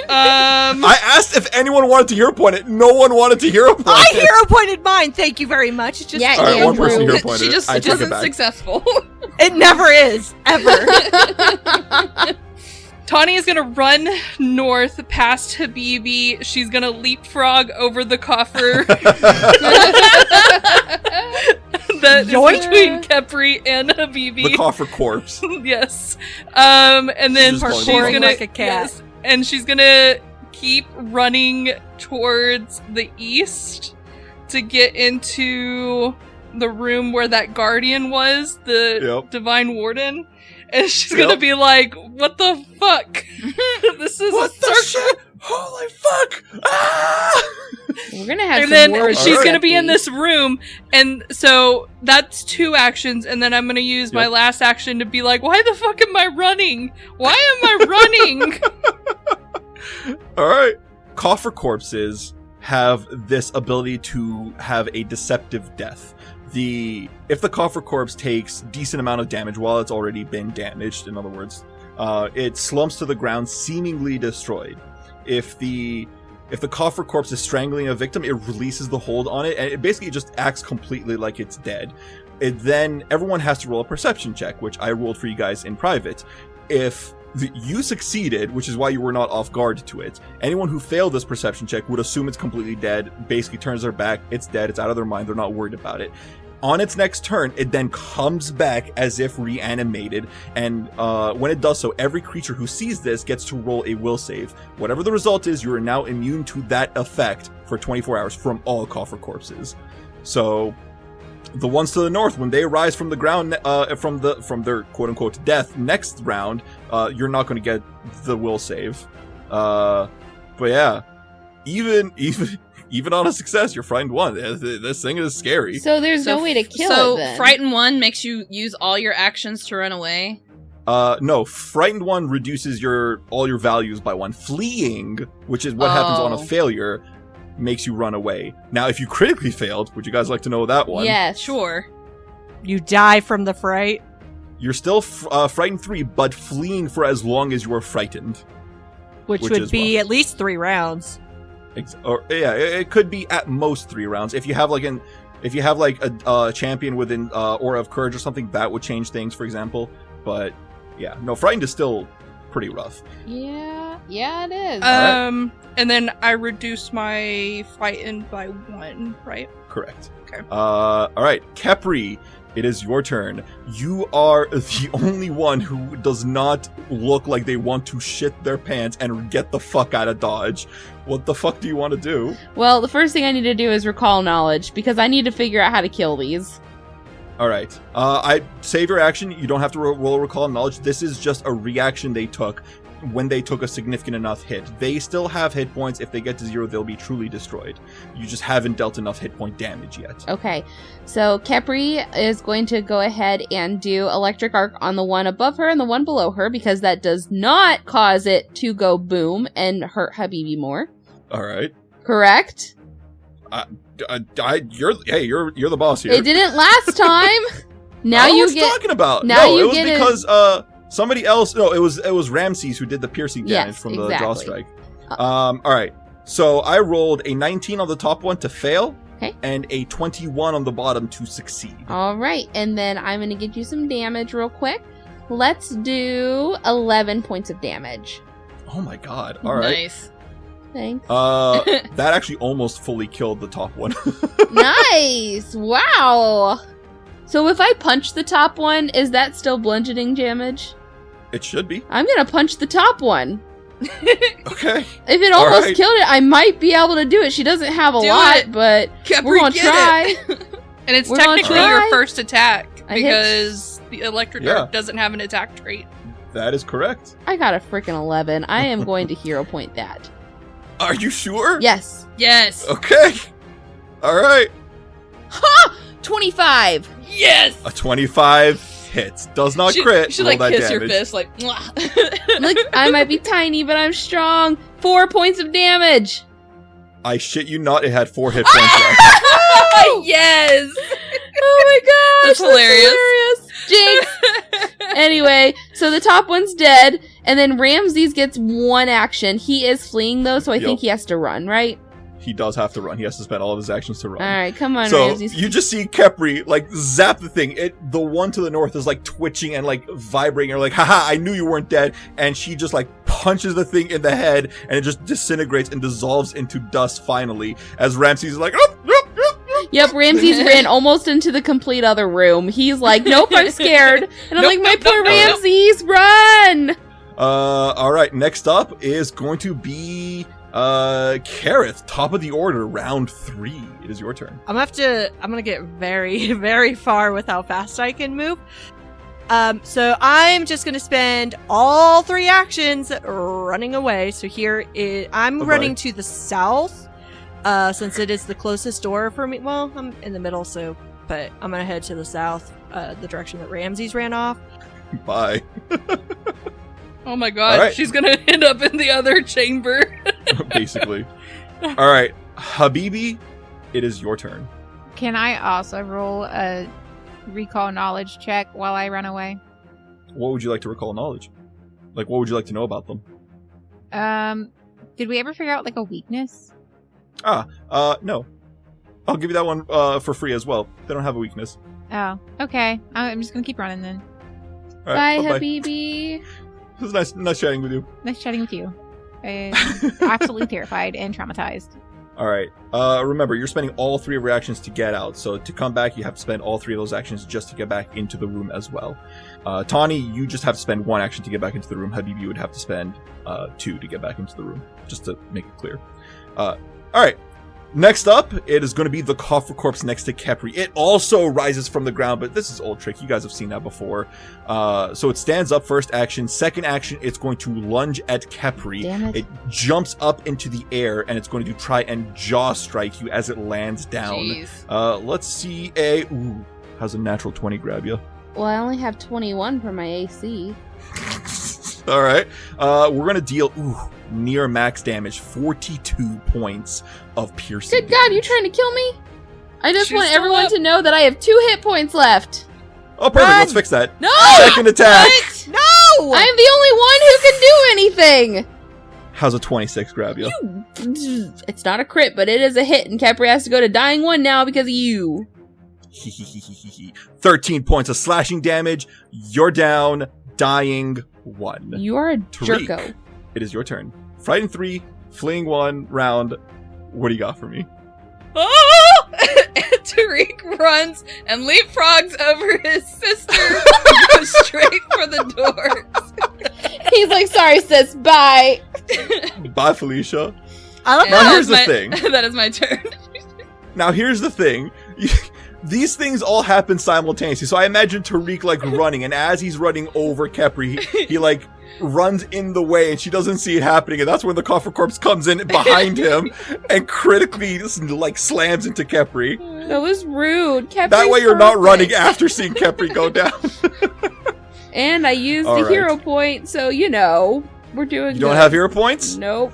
I asked if anyone wanted to hero point it. No one wanted to hero point I it. hero pointed mine. Thank you very much. It's just Yeah, All right, one person Andrew. hero pointed She it. just I take it wasn't back. successful. it never is ever. Tawny is gonna run north past Habibi. She's gonna leapfrog over the coffer that Yoink. is between Kepri and Habibi. The coffer corpse. Yes. And then She's just she's going gonna like a cat. yes, and she's gonna keep running towards the east to get into the room where that guardian was, the Yep. divine warden. And she's gonna Yep. be like, "What the fuck? This is What a the circle." shit? Holy fuck! Ah! We're gonna have And some then words. she's Alright. gonna be in this room, and so that's 2 actions, and then I'm gonna use my Yep. last action to be like, why the fuck am I running? Why am I running? All right. Coffer corpses have this ability to have a deceptive death. If the coffer corpse takes decent amount of damage while it's already been damaged, in other words, it slumps to the ground, seemingly destroyed. If the coffer corpse is strangling a victim, it releases the hold on it, and it basically just acts completely like it's dead. Then everyone has to roll a perception check, which I rolled for you guys in private. If you succeeded, which is why you were not off guard to it, anyone who failed this perception check would assume it's completely dead, basically turns their back, it's dead, it's out of their mind, they're not worried about it. On its next turn, it then comes back as if reanimated, and when it does so, every creature who sees this gets to roll a will save. Whatever the result is, you are now immune to that effect for 24 hours from all coffer corpses. So, the ones to the north, when they rise from the ground, from their quote-unquote death next round, you're not going to get the will save. But yeah, even on a success, you're frightened 1. This thing is scary. So there's no way to kill so it then. Frighten 1 makes you use all your actions to run away. No, frightened 1 reduces all your values by 1. Fleeing, which is what happens on a Oh. failure, makes you run away. Now, if you critically failed, would you guys like to know that one? Yes. Sure. You die from the fright. You're still frightened 3, but fleeing for as long as you are frightened. Which Which would is be rough. at least 3 rounds. It could be at most 3 rounds. If you have a champion within Aura of Courage or something, that would change things, for example. But yeah, no, frightened is still pretty rough. Yeah, it is. And then I reduce my frightened by 1, right? Correct. Okay. All right, Kepri, it is your turn. You are the only one who does not look like they want to shit their pants and get the fuck out of Dodge. What the fuck do you want to do? Well, the first thing I need to do is recall knowledge because I need to figure out how to kill these. All right. I save your action. You don't have to roll a recall knowledge. This is just a reaction they took when they took a significant enough hit. They still have hit points. If they get to 0, they'll be truly destroyed. You just haven't dealt enough hit point damage yet. Okay, so Capri is going to go ahead and do Electric Arc on the one above her and the one below her, because that does not cause it to go boom and hurt Habibi more. All right. Correct? You're the boss here. It didn't last time. Now you get. talking about? Now no, you it was get because somebody else. No, it was Ramses who did the piercing damage Yes, from the exactly. jaw strike. All right. So I rolled a 19 on the top one to fail, Okay. and a 21 on the bottom to succeed. All right, and then I'm going to get you some damage real quick. Let's do 11 points of damage. Oh my god! All right. Nice. Thanks. That actually almost fully killed the top one. Nice! Wow! So if I punch the top one, is that still bludgeoning damage? It should be. I'm gonna punch the top one. Okay. If it All almost right. killed it, I might be able to do it. She doesn't have a Do lot, it. but Capri, we're gonna get try. it. And it's We're gonna technically try. your first attack I hit- because the electric Yeah. arc doesn't have an attack trait. That is correct. I got a freaking 11. I am going to hero point that. Are you sure? Yes. Yes. Okay. All right. Ha! 25. Yes. A 25 hits. Does not crit. She Roll like that kiss your damage. fist like. Mwah. Look, I might be tiny, but I'm strong. 4 points of damage. I shit you not. It had 4 hit points left. Yes. Oh my gosh, That's hilarious. Jinx. Anyway, so the top one's dead, and then Ramses gets 1 action. He is fleeing though, so I think Yup. he has to run, right? He does have to run. He has to spend all of his actions to run. All right, come on, So Ramses. you just see Kepri like zap the thing. The one to the north is like twitching and like vibrating. You're like, haha, I knew you weren't dead. And she just like punches the thing in the head, and it just disintegrates and dissolves into dust finally. As Ramses is like, oh, Yep, Ramses ran almost into the complete other room. He's like, nope, I'm scared. And I'm Nope, like, my nope, poor nope, nope, nope. Ramses, run! all right. Next up is going to be Kareth, top of the order, round 3. It is your turn. I'm gonna get very, very far with how fast I can move. So I'm just gonna spend all 3 actions running away. So I'm Okay. running to the south, since it is the closest door for me. Well, I'm in the middle, but I'm gonna head to the south, the direction that Ramses ran off. Bye. Oh my god, All right. she's gonna end up in the other chamber. Basically. All right. Habibi, it is your turn. Can I also roll a recall knowledge check while I run away? What would you like to recall knowledge? Like, what would you like to know about them? Did we ever figure out like a weakness? No. I'll give you that one for free as well. They don't have a weakness. Oh, okay. I'm just gonna keep running then. All Bye, right, bye-bye. Habibi. It was nice chatting with you. Nice chatting with you. I'm absolutely terrified and traumatized. All right. Remember, you're spending all 3 of your actions to get out. So to come back, you have to spend all 3 of those actions just to get back into the room as well. Tawny, you just have to spend 1 action to get back into the room. Habibi, you would have to spend 2 to get back into the room, just to make it clear. All right. Next up, it is going to be the coffer corpse next to Kepri. It also rises from the ground, but this is old trick. You guys have seen that before. So it stands up first action. Second action, it's going to lunge at Kepri. Damn it. It jumps up into the air, and it's going to try and jaw strike you as it lands down. Jeez. Let's see how's a natural 20 grab you? Well, I only have 21 for my AC. All right. We're going to deal near max damage, 42 points of piercing Good God, you damage. trying to kill me? I just She's want still everyone up. to know that I have 2 hit points left. Oh, perfect. Run! Let's fix that. No! Second attack. No! I'm the only one who can do anything! How's a 26 grab you? It's not a crit, but it is a hit, and Capri has to go to dying 1 now because of you. 13 points of slashing damage. You're down, dying 1. You are a Tariq, jerko. it is your turn. Frightened 3, fleeing 1 round. What do you got for me? Oh! Tariq runs and leapfrogs over his sister and goes straight for the door. He's like, sorry, sis, bye. Bye, Felicia. I love Now how here's the thing. That is my turn. Now here's the thing. these things all happen simultaneously. So I imagine Tariq like running, and as he's running over Kepri, he like runs in the way, and she doesn't see it happening, and that's when the coffer corpse comes in behind him and critically just, like slams into Kepri. That was rude. That way you're not running after seeing Kepri go down. And I used All the right. hero point, so we're doing. You don't good. have hero points? Nope.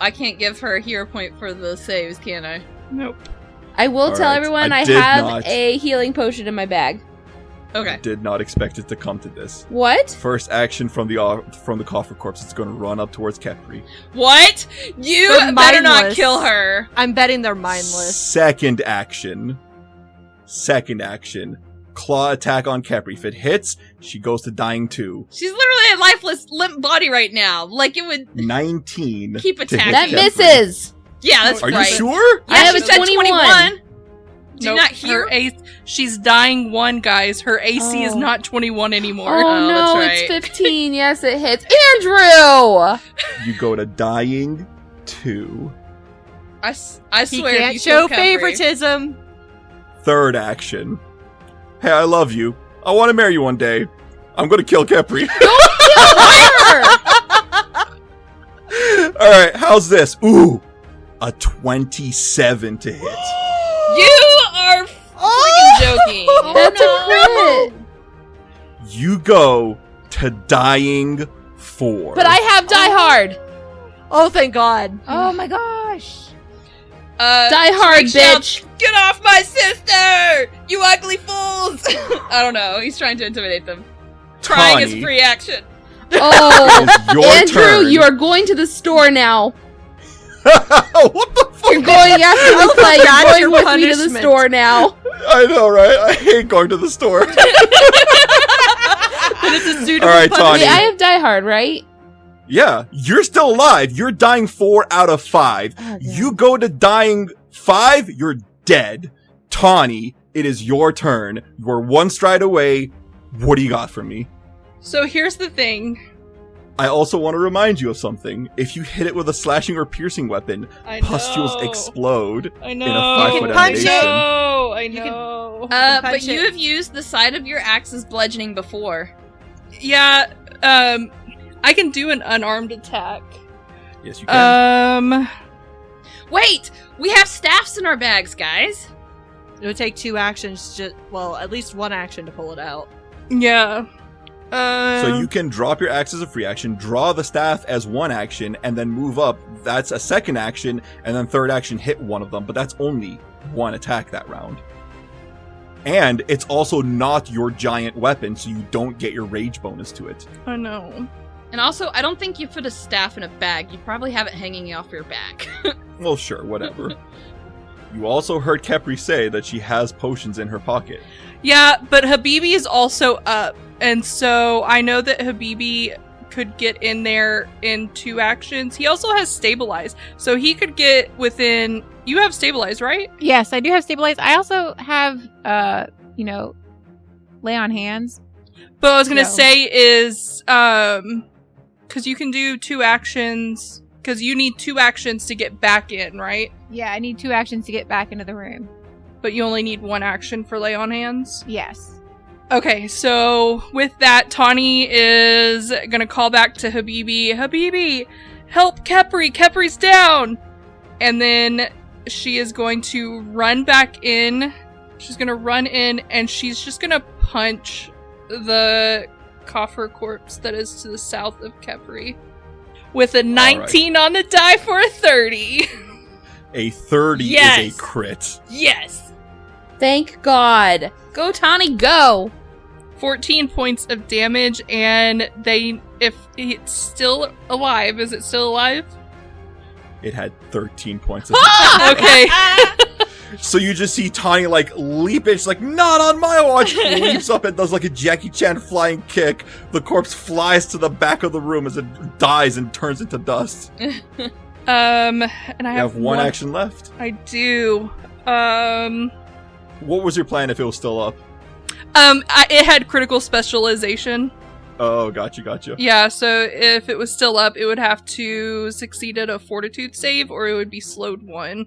I can't give her a hero point for the saves, can I? Nope. I will All tell right, everyone I I did have not. a healing potion in my bag. Okay. Did not expect it to come to this. What? First action from the coffer corpse, it's going to run up towards Kepri. What? You They're better not mindless. kill her. I'm betting they're mindless. Second action. Claw attack on Kepri. If it hits, she goes to dying 2. She's literally a lifeless, limp body right now. Like, it would... 19. Keep to hit attacking. That Kepri. misses. Yeah, that's Are right. you sure? Yeah, I have she a said 21. Do you not hear? She's dying 1, guys. Her AC is Oh. not 21 anymore. Oh, no, that's it's right. 15. Yes, it hits. Andrew! You go to dying 2. I He swear. if can't you show kill Kepri- favoritism. Third action. Hey, I love you. I want to marry you one day. I'm going to kill Kepri. Alright, how's this? Ooh, a 27 to hit. You are freaking joking. That's a crit. You go to dying 4. But I have Die Hard. Oh, thank God. Oh my gosh. Die Hard, Tariq shouts, bitch. Get off my sister! You ugly fools! I don't know. He's trying to intimidate them. Trying his Tawny. free action. Oh, It's your Andrew, turn. you are going to the store now. What the fuck? You're going after the fight. That's You're your going with me to the punishment. store now. I know, right? I hate going to the store. And it's a suitable All right, punishment. Tawny. Wait, I have Die Hard, right? Yeah, you're still alive. You're dying 4 out of 5. Oh, damn. You go to dying 5, you're dead. Tawny, it is your turn. You're 1 stride away. What do you got for me? So here's the thing. I also want to remind you of something. If you hit it with a slashing or piercing weapon, I pustules know. explode I in a know. 5-foot punch it. animation. I You can- know. But punch you it. have used the side of your axe as bludgeoning before. Yeah, I can do an unarmed attack. Yes, you can. Wait! We have staffs in our bags, guys. It would take 2 actions, at least 1 action to pull it out. Yeah. So you can drop your axe as a free action, draw the staff as 1 action, and then move up. That's a second action, and then third action hit one of them, but that's only 1 attack that round. And it's also not your giant weapon, so you don't get your rage bonus to it. I know. And also, I don't think you put a staff in a bag. You'd probably have it hanging off your back. Well, sure, whatever. You also heard Kepri say that she has potions in her pocket. Yeah, but Habibi is also up, and so I know that Habibi could get in there in 2 actions. He also has Stabilize, so he could get within... You have Stabilize, right? Yes, I do have Stabilize. I also have, Lay on Hands. But what I was gonna No. say is, because you can do 2 actions, because you need 2 actions to get back in, right? Yeah, I need 2 actions to get back into the room. But you only need 1 action for Lay on Hands? Yes. Okay, so with that, Tawny is gonna call back to Habibi. Habibi, help Kepri! Kepri's down! And then she is going to run back in. She's gonna run in and she's just gonna punch the coffer corpse that is to the south of Kepri. With a 19 on the die for a 30. A 30 Yes. is a crit. Yes! Thank God. Go, Tawny, go. 14 points of damage, and if it's still alive, is it still alive? It had 13 points of Okay. So you just see Tawny like leap in, she's like, not on my watch! Leaps up and does like a Jackie Chan flying kick. The corpse flies to the back of the room as it dies and turns into dust. And I You have have 1 action left. I do. What was your plan if it was still up? It had critical specialization. Oh, gotcha. Yeah, so if it was still up, it would have to succeed at a fortitude save, or it would be slowed 1.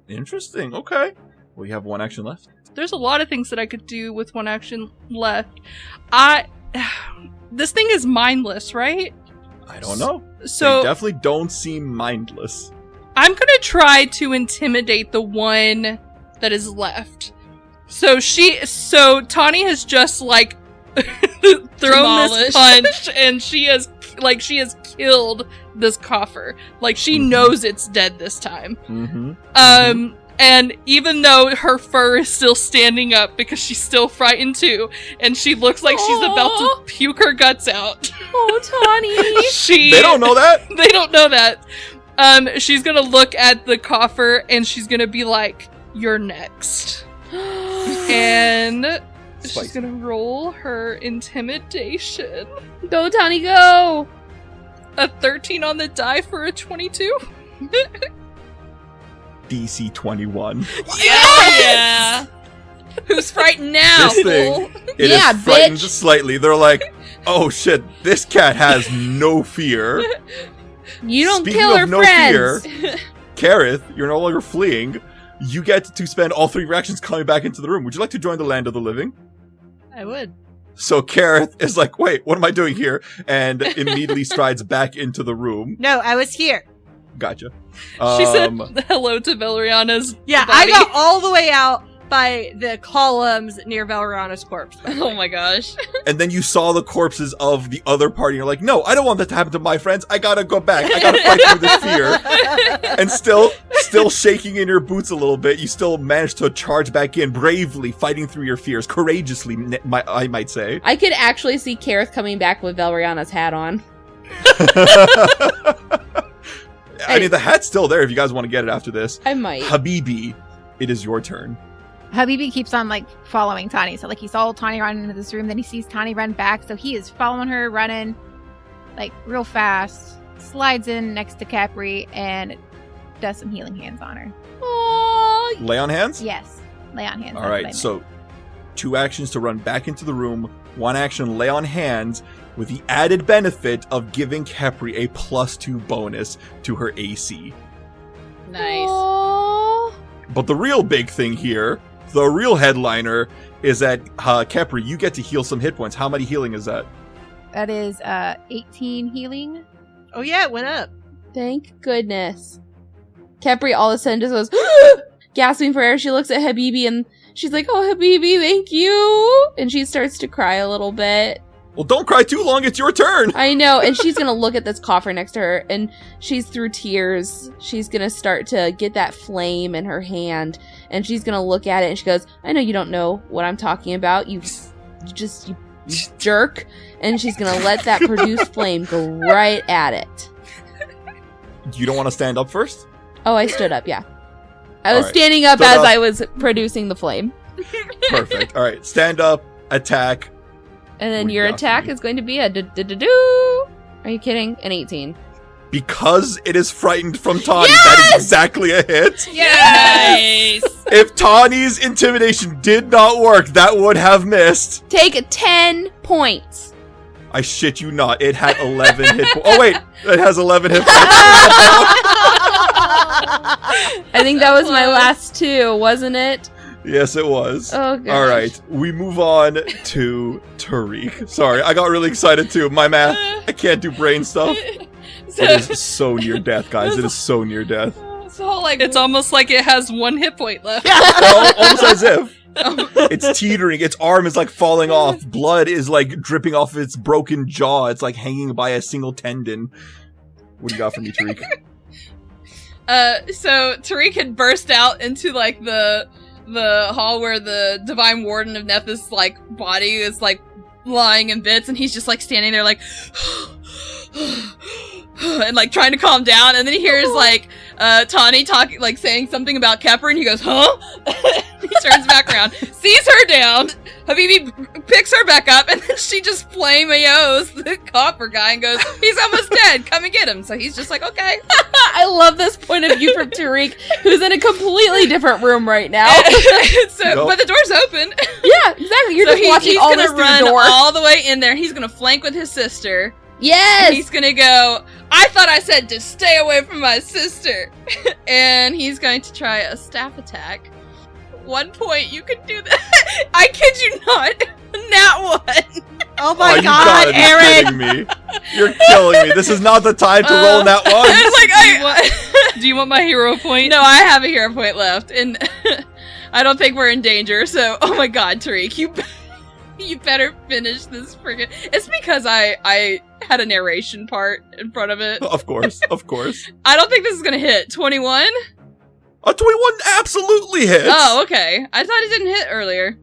Interesting. Okay. Well, you have one action left. There's a lot of things that I could do with one action left. This thing is mindless, right? I don't know. So they definitely don't seem mindless. I'm gonna try to intimidate the one that is left. So Tawny has just like thrown this punch, and she has killed this coffer. Like she knows it's dead this time. Mm-hmm. And even though her fur is still standing up because she's still frightened too, and she looks like she's about to puke her guts out. Oh, Tawny. They don't know that. They don't know that. She's gonna look at the coffer and she's gonna be like, "You're next." And she's gonna roll her intimidation. Go, Tawny, go! A 13 on the die for a 22. DC 21. Yeah! Who's frightened now? This thing, it is frightened slightly. They're like, oh shit, this cat has no fear. You don't Speaking kill of her no friends. fear, Kareth, you're no longer fleeing. You get to spend all 3 reactions coming back into the room. Would you like to join the land of the living? I would. So Kareth is like, wait, what am I doing here? And immediately strides back into the room. No, I was here. Gotcha. She said hello to Valeriana's Yeah, body. I got all the way out by the columns near Valeriana's corpse. Oh my gosh. And then you saw the corpses of the other party. And you're like, no, I don't want that to happen to my friends. I gotta go back. I gotta fight through this fear. And still shaking in your boots a little bit, you still managed to charge back in, bravely fighting through your fears, courageously, I might say. I could actually see Kareth coming back with Valeriana's hat on. I mean, the hat's still there if you guys want to get it after this. I might. Habibi, it is your turn. Habibi keeps on like following Tawny. So like he saw Tawny run into this room, then he sees Tawny run back. So he is following her, running like real fast, slides in next to Capri and does some healing hands on her. Aww. Lay on hands? Yes. Lay on hands. All right, so 2 actions to run back into the room, 1 action lay on hands, with the added benefit of giving Capri a +2 bonus to her AC. Nice. Aww. But the real big thing here, the real headliner, is that Capri, you get to heal some hit points. How many healing is that? That is 18 healing. Oh yeah, it went up. Thank goodness. Capri all of a sudden just goes, gasping for air. She looks at Habibi and she's like, oh, Habibi, thank you. And she starts to cry a little bit. Well, don't cry too long. It's your turn. I know. And she's going to look at this coffer next to her and she's through tears. She's going to start to get that flame in her hand and she's going to look at it and she goes, I know you don't know what I'm talking about. You jerk. And she's going to let that produced flame go right at it. You don't want to stand up first? Oh, I stood up. Yeah. I was All right. standing up Stood as up. I was producing the flame. Perfect. All right. Stand up, attack. And then What do your you got for attack me? is going to be a do. Are you kidding? An 18. Because it is frightened from Tawny, that is exactly a hit. Yes! If Tawny's intimidation did not work, that would have missed. Take 10 points. I shit you not. It had 11 hit points. Oh, wait. It has 11 hit points. I think that was my last 2, wasn't it? Yes, it was. Oh, gosh. All right. We move on to Tariq. Sorry, I got really excited too. My math. I can't do brain stuff. It is so near death, guys. It is so near death. So like it's almost like it has 1 hit point left. Almost as if. It's teetering. Its arm is like falling off. Blood is like dripping off of its broken jaw. It's like hanging by a single tendon. What do you got for me, Tariq? So Tariq had burst out into like the hall where the Divine Warden of Nethys like body is like lying in bits, and he's just like standing there like and like trying to calm down, and then he hears like Tawny talking, like saying something about Kepper, and he goes, huh? He turns back around, sees her down. Habibi picks her back up, and then she just flame AOs the copper guy and goes, he's almost dead, come and get him. So he's just like, okay. I love this point of view from Tariq, who's in a completely different room right now. So, but the door's open. Yeah, exactly. You're So just watching he's all gonna this through run the door. all the way in there. He's gonna flank with his sister. Yes! And he's gonna go, I thought I said to stay away from my sister. And he's going to try a staff attack. 1 point, you could do that. I kid you not. Nat 1. Oh my you god, gotta be Aaron! kidding me. You're killing me. This is not the time to roll that one. It's like, Do you want my hero point? No, I have a hero point left, and I don't think we're in danger. So, oh my god, Tariq, you better finish this friggin'. It's because I had a narration part in front of it. Of course. I don't think this is gonna hit. 21? A 21 absolutely hits. Oh, okay. I thought it didn't hit earlier.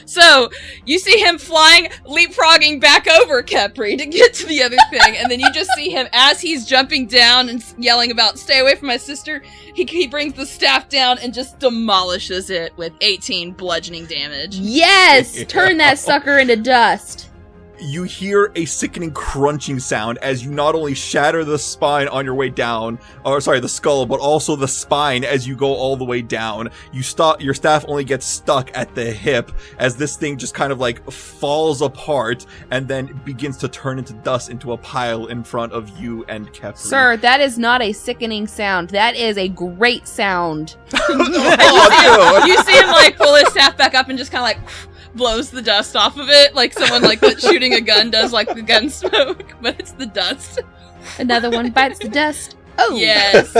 So, you see him flying, leapfrogging back over Kepri to get to the other thing, and then you just see him as he's jumping down and yelling about, stay away from my sister, he brings the staff down and just demolishes it with 18 bludgeoning damage. Yes! Turn that sucker into dust. You hear a sickening crunching sound as you not only shatter the spine on your way down, the skull, but also the spine as you go all the way down. Your staff only gets stuck at the hip as this thing just kind of like falls apart and then begins to turn into dust into a pile in front of you and Kepri. Sir, that is not a sickening sound. That is a great sound. You see him like pull his staff back up and just kind of like blows the dust off of it, like someone like shooting a gun does, like the gun smoke, but it's the dust. Another one bites the dust. Oh! Yes.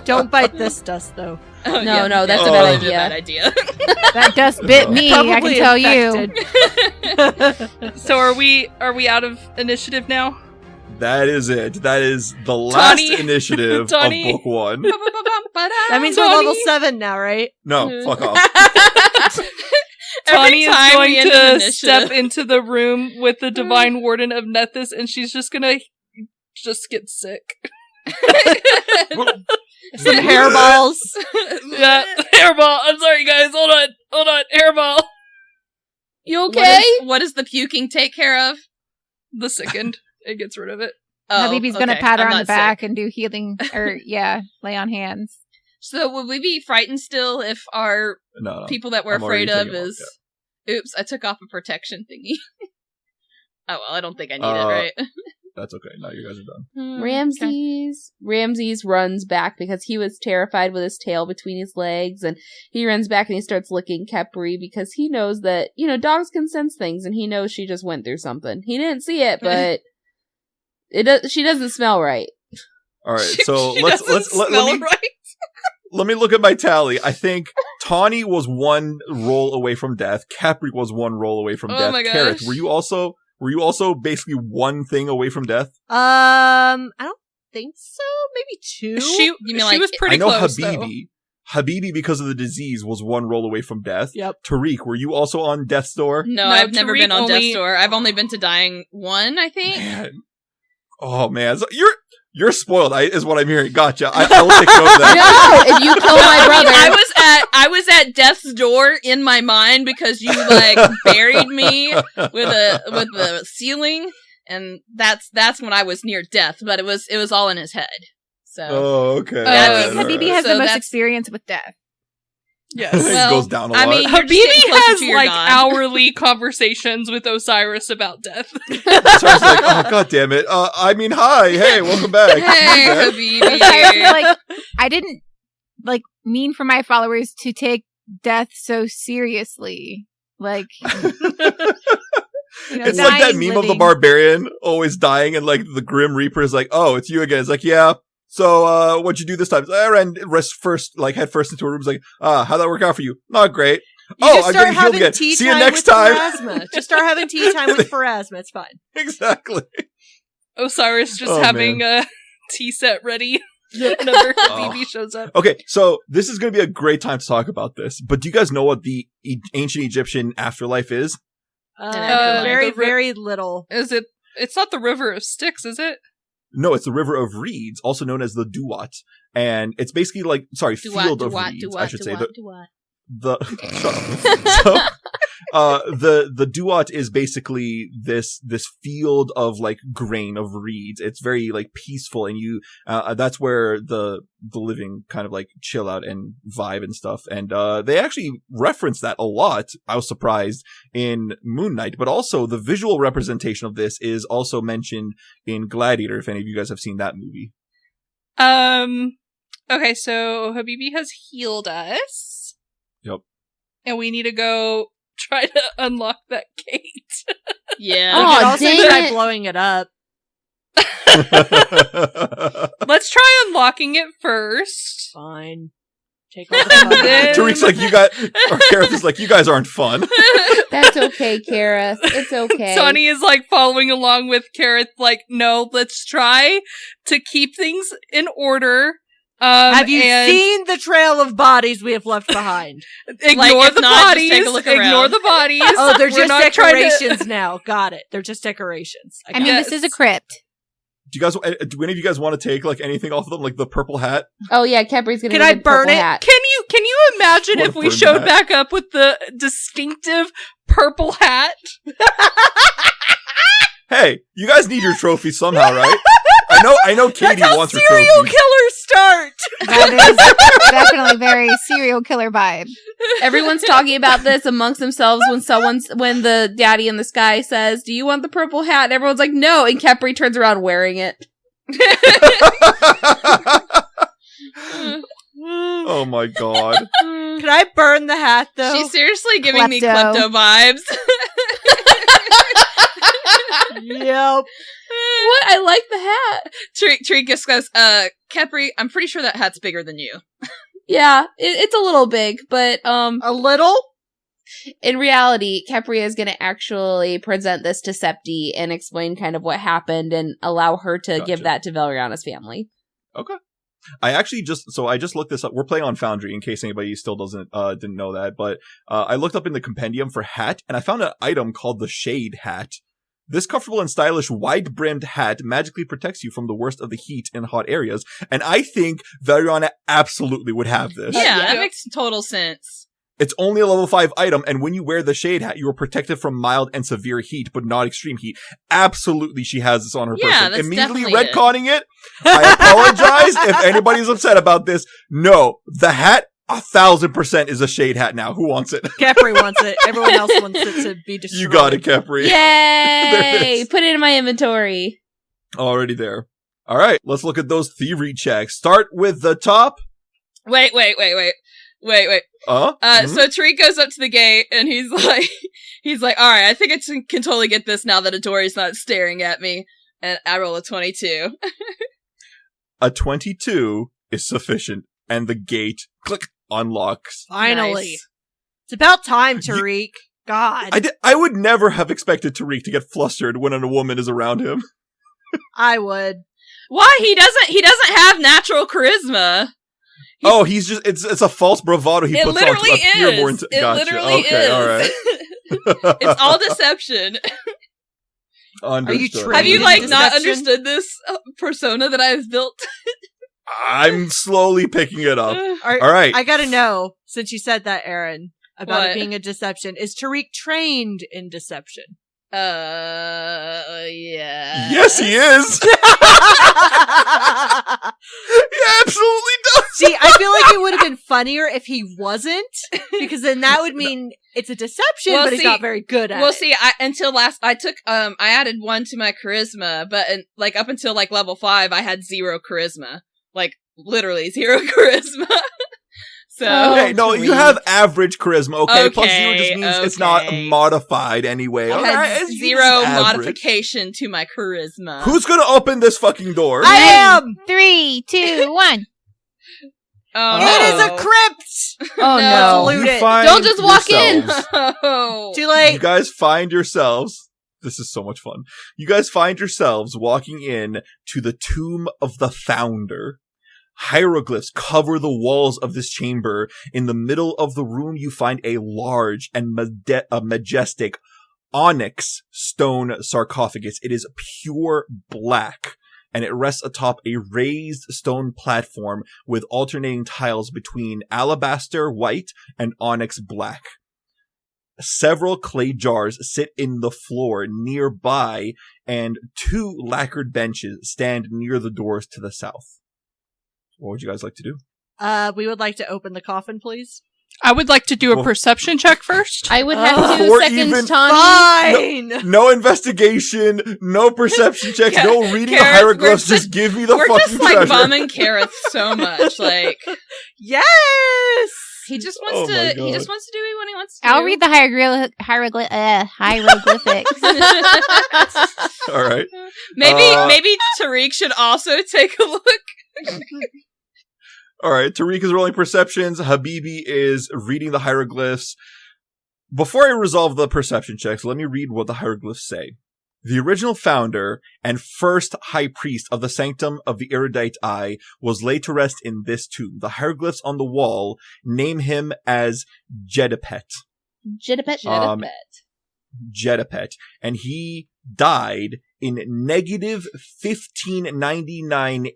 Don't bite this dust, though. Oh, No, that's a bad bad idea. That dust bit me, I can tell you. So are we out of initiative now? That is it. That is the last Tawny. initiative of Tawny. book 1. That means we're level 7 now, right? No, fuck off. Tawny is time going we end to an initiative. step into the room with the Divine Warden of Nethys, and she's just gonna just get sick. Some hairballs. Yeah, hairball. I'm sorry, guys. Hold on. Hairball. You okay? What does the puking take care of? The sickened. It gets rid of it. Oh, Habib's gonna okay. pat her I'm on not the back sick. and do healing, or lay on hands. So would we be frightened still if our No. people that we're I'm already afraid of taking them is... Oops, I took off a protection thingy. Oh, well, I don't think I need it, right? That's okay. Now you guys are done. Ramses runs back because he was terrified with his tail between his legs, and he runs back and he starts licking Kepri because he knows that, dogs can sense things, and he knows she just went through something. He didn't see it, but she doesn't smell right. All right, so She let smell me right. let me look at my tally. I think Tawny was 1 roll away from death. Capri was 1 roll away from Oh death. my gosh. Carrot, were you also basically 1 thing away from death? I don't think so. Maybe 2. She was pretty I know close, Habibi, because of the disease, was 1 roll away from death. Yep. Tariq, were you also on death's door? No, No, I've never Tariq been on only- Death's Door. I've only been to dying 1, I think. Man. Oh man, so you're spoiled. Is what I'm hearing. Gotcha. I will take note of that. No, if you kill my brother, I was at death's door in my mind because you buried me with a ceiling, and that's when I was near death. But it was all in his head. So Oh, okay. That's- Habibi has So the most that's- experience with death. Yes. It Well, goes down a lot. I mean, you're just getting Habibi closer has to your God. hourly conversations with Osiris about death. So I was like, oh god damn it. Hi, hey, welcome back. Hey, Death? Habibi. I didn't mean for my followers to take death so seriously. It's like that meme of the barbarian always dying, and the Grim Reaper is like, oh, it's you again. It's like, yeah. So, what'd you do this time? It's like, I ran head first into a room. It's like, how'd that work out for you? Not great. Just I'm start getting healed having again. tea See you time next with time. Pharasma. Just start having tea time with Pharasma. It's fine. Exactly. Osiris just Oh, having a tea set ready whenever Habibi shows up. Okay, so this is going to be a great time to talk about this. But do you guys know what the ancient Egyptian afterlife is? Very, the ri- very little. Is it? It's not the River of Styx, is it? No, it's the River of Reeds, also known as the Duat. And it's basically field of reeds, I should say. The the duat is basically this field of like grain of reeds. It's very like peaceful, and you that's where the living kind of like chill out and vibe and stuff. And they actually reference that a lot. I was surprised in Moon Knight, but also the visual representation of this is also mentioned in Gladiator. If any of you guys have seen that movie. Okay, so Habibi has healed us. Yep. And we need to go try to unlock that gate. Yeah. Oh, We could also dang try it. blowing it up. Let's try unlocking it first. Fine. Take all the fun. Then- Tariq's like, you guys, or Kareth is like, you guys aren't fun. That's okay, Kara. It's okay. Sonny is like following along with Kareth, like, no, let's try to keep things in order. Have you and seen the trail of bodies we have left behind? Ignore Like, if the not, just bodies. take a look Ignore around. the bodies. Oh, they're We're just not trying to- decorations now. Got it. They're just decorations. I mean, this is a crypt. Do any of you guys want to take like anything off of them, like the purple hat? Oh yeah, Capri's gonna Can go I get the burn purple it? hat. Can you imagine What if a we burn showed hat. back up with the distinctive purple hat? Hey, you guys need your trophy somehow, right? I know Katie That's how wants her serial trophy. killers start. That is definitely very serial killer vibe. Everyone's talking about this amongst themselves when the daddy in the sky says, "Do you want the purple hat?" And everyone's like, "No," and Capri turns around wearing it. Oh my god. Can I burn the hat though? She's seriously giving me Klepto. klepto vibes. Yep. What? I like the hat. Tariq just goes, Capri, I'm pretty sure that hat's bigger than you. Yeah, it's a little big, but A little? in reality, Capri is going to actually present this to Septi and explain kind of what happened and allow her to Gotcha. give that to Valeriana's family. Okay. I just looked this up. We're playing on Foundry in case anybody still didn't know that, but I looked up in the compendium for hat and I found an item called the Shade Hat. This comfortable and stylish wide-brimmed hat magically protects you from the worst of the heat in hot areas, and I think Valeriana absolutely would have this. Yeah, that Yeah. makes total sense. It's only a level 5 item, and when you wear the Shade Hat, you are protected from mild and severe heat, but not extreme heat. Absolutely, she has this on her Yeah, person. that's Immediately definitely it. retconning it. I apologize if anybody's upset about this. No, the hat, 1,000% is a Shade Hat now. Who wants it? Capri wants it. Everyone else wants it to be destroyed. You got it, Capri. Yay! it is. Put it in my inventory. Already there. All right, let's look at those thievery checks. Start with the top. Wait. Mhm. So Tariq goes up to the gate and he's like, all right, I think I can totally get this now that Adori's not staring at me. And I roll a 22. A 22 is sufficient, and the gate, click, unlocks. Finally. Nice. It's about time, Tariq. God. I would never have expected Tariq to get flustered when a woman is around him. I would. Why? He doesn't have natural charisma. Oh, he's just, it's a false bravado he It puts on literally to appear more is. into, It gotcha. literally Okay, is. alright. It's all deception. Understood. Have you Trained in not deception? understood this persona that I've built? I'm slowly picking it up. Are- Alright. I gotta know, since you said that, Aaron, about What? it being a deception. Is Tariq trained in deception? Yeah. Yes, he is. He absolutely does. See, I feel like it would have been funnier if he wasn't, because then that would mean it's a deception, Well, but he's see- not very good at Well, it. see, I added 1 to my charisma, but like up until like level 5, I had 0 charisma. Like literally 0 charisma. So Oh. Hey, no, you Tariq. have average charisma, okay? Plus Okay, 0 just means it's not okay. modified anyway. I Alright, had it's just 0 average. modification to my charisma. Who's gonna open this fucking door? I am! 3, 2, 1. Oh, It is a no. crypt! Oh No. no. Loot You it. find Don't just walk in. yourselves- Oh. Too You late. guys find yourselves. This is so much fun. You guys find yourselves walking in to the tomb of the founder. Hieroglyphs cover the walls of this chamber. In the middle of the room, you find a large and majestic onyx stone sarcophagus. It is pure black, and it rests atop a raised stone platform with alternating tiles between alabaster white and onyx black. Several clay jars sit in the floor nearby, and 2 lacquered benches stand near the doors to the south. What would you guys like to do? We would like to open the coffin, please. I would like to do a Well- perception check first. I would have 2 Before seconds, even- Tawny. Fine! No investigation, no perception checks, no reading the Gareth, hieroglyphs, we're just give me the We're fucking just like treasure. bombing Kareth so much. Like Yes! he just Oh wants my to. He God. just wants to do what he wants to. I'll do. read the hieroglyphics. All right. Maybe Tariq should also take a look. All right, Tariq is rolling perceptions. Habibi is reading the hieroglyphs. Before I resolve the perception checks, let me read what the hieroglyphs say. The original founder and first high priest of the Sanctum of the Erudite Eye was laid to rest in this tomb. The hieroglyphs on the wall name him as Jedipet. Jedipet. Jedipet. And he died in negative 1599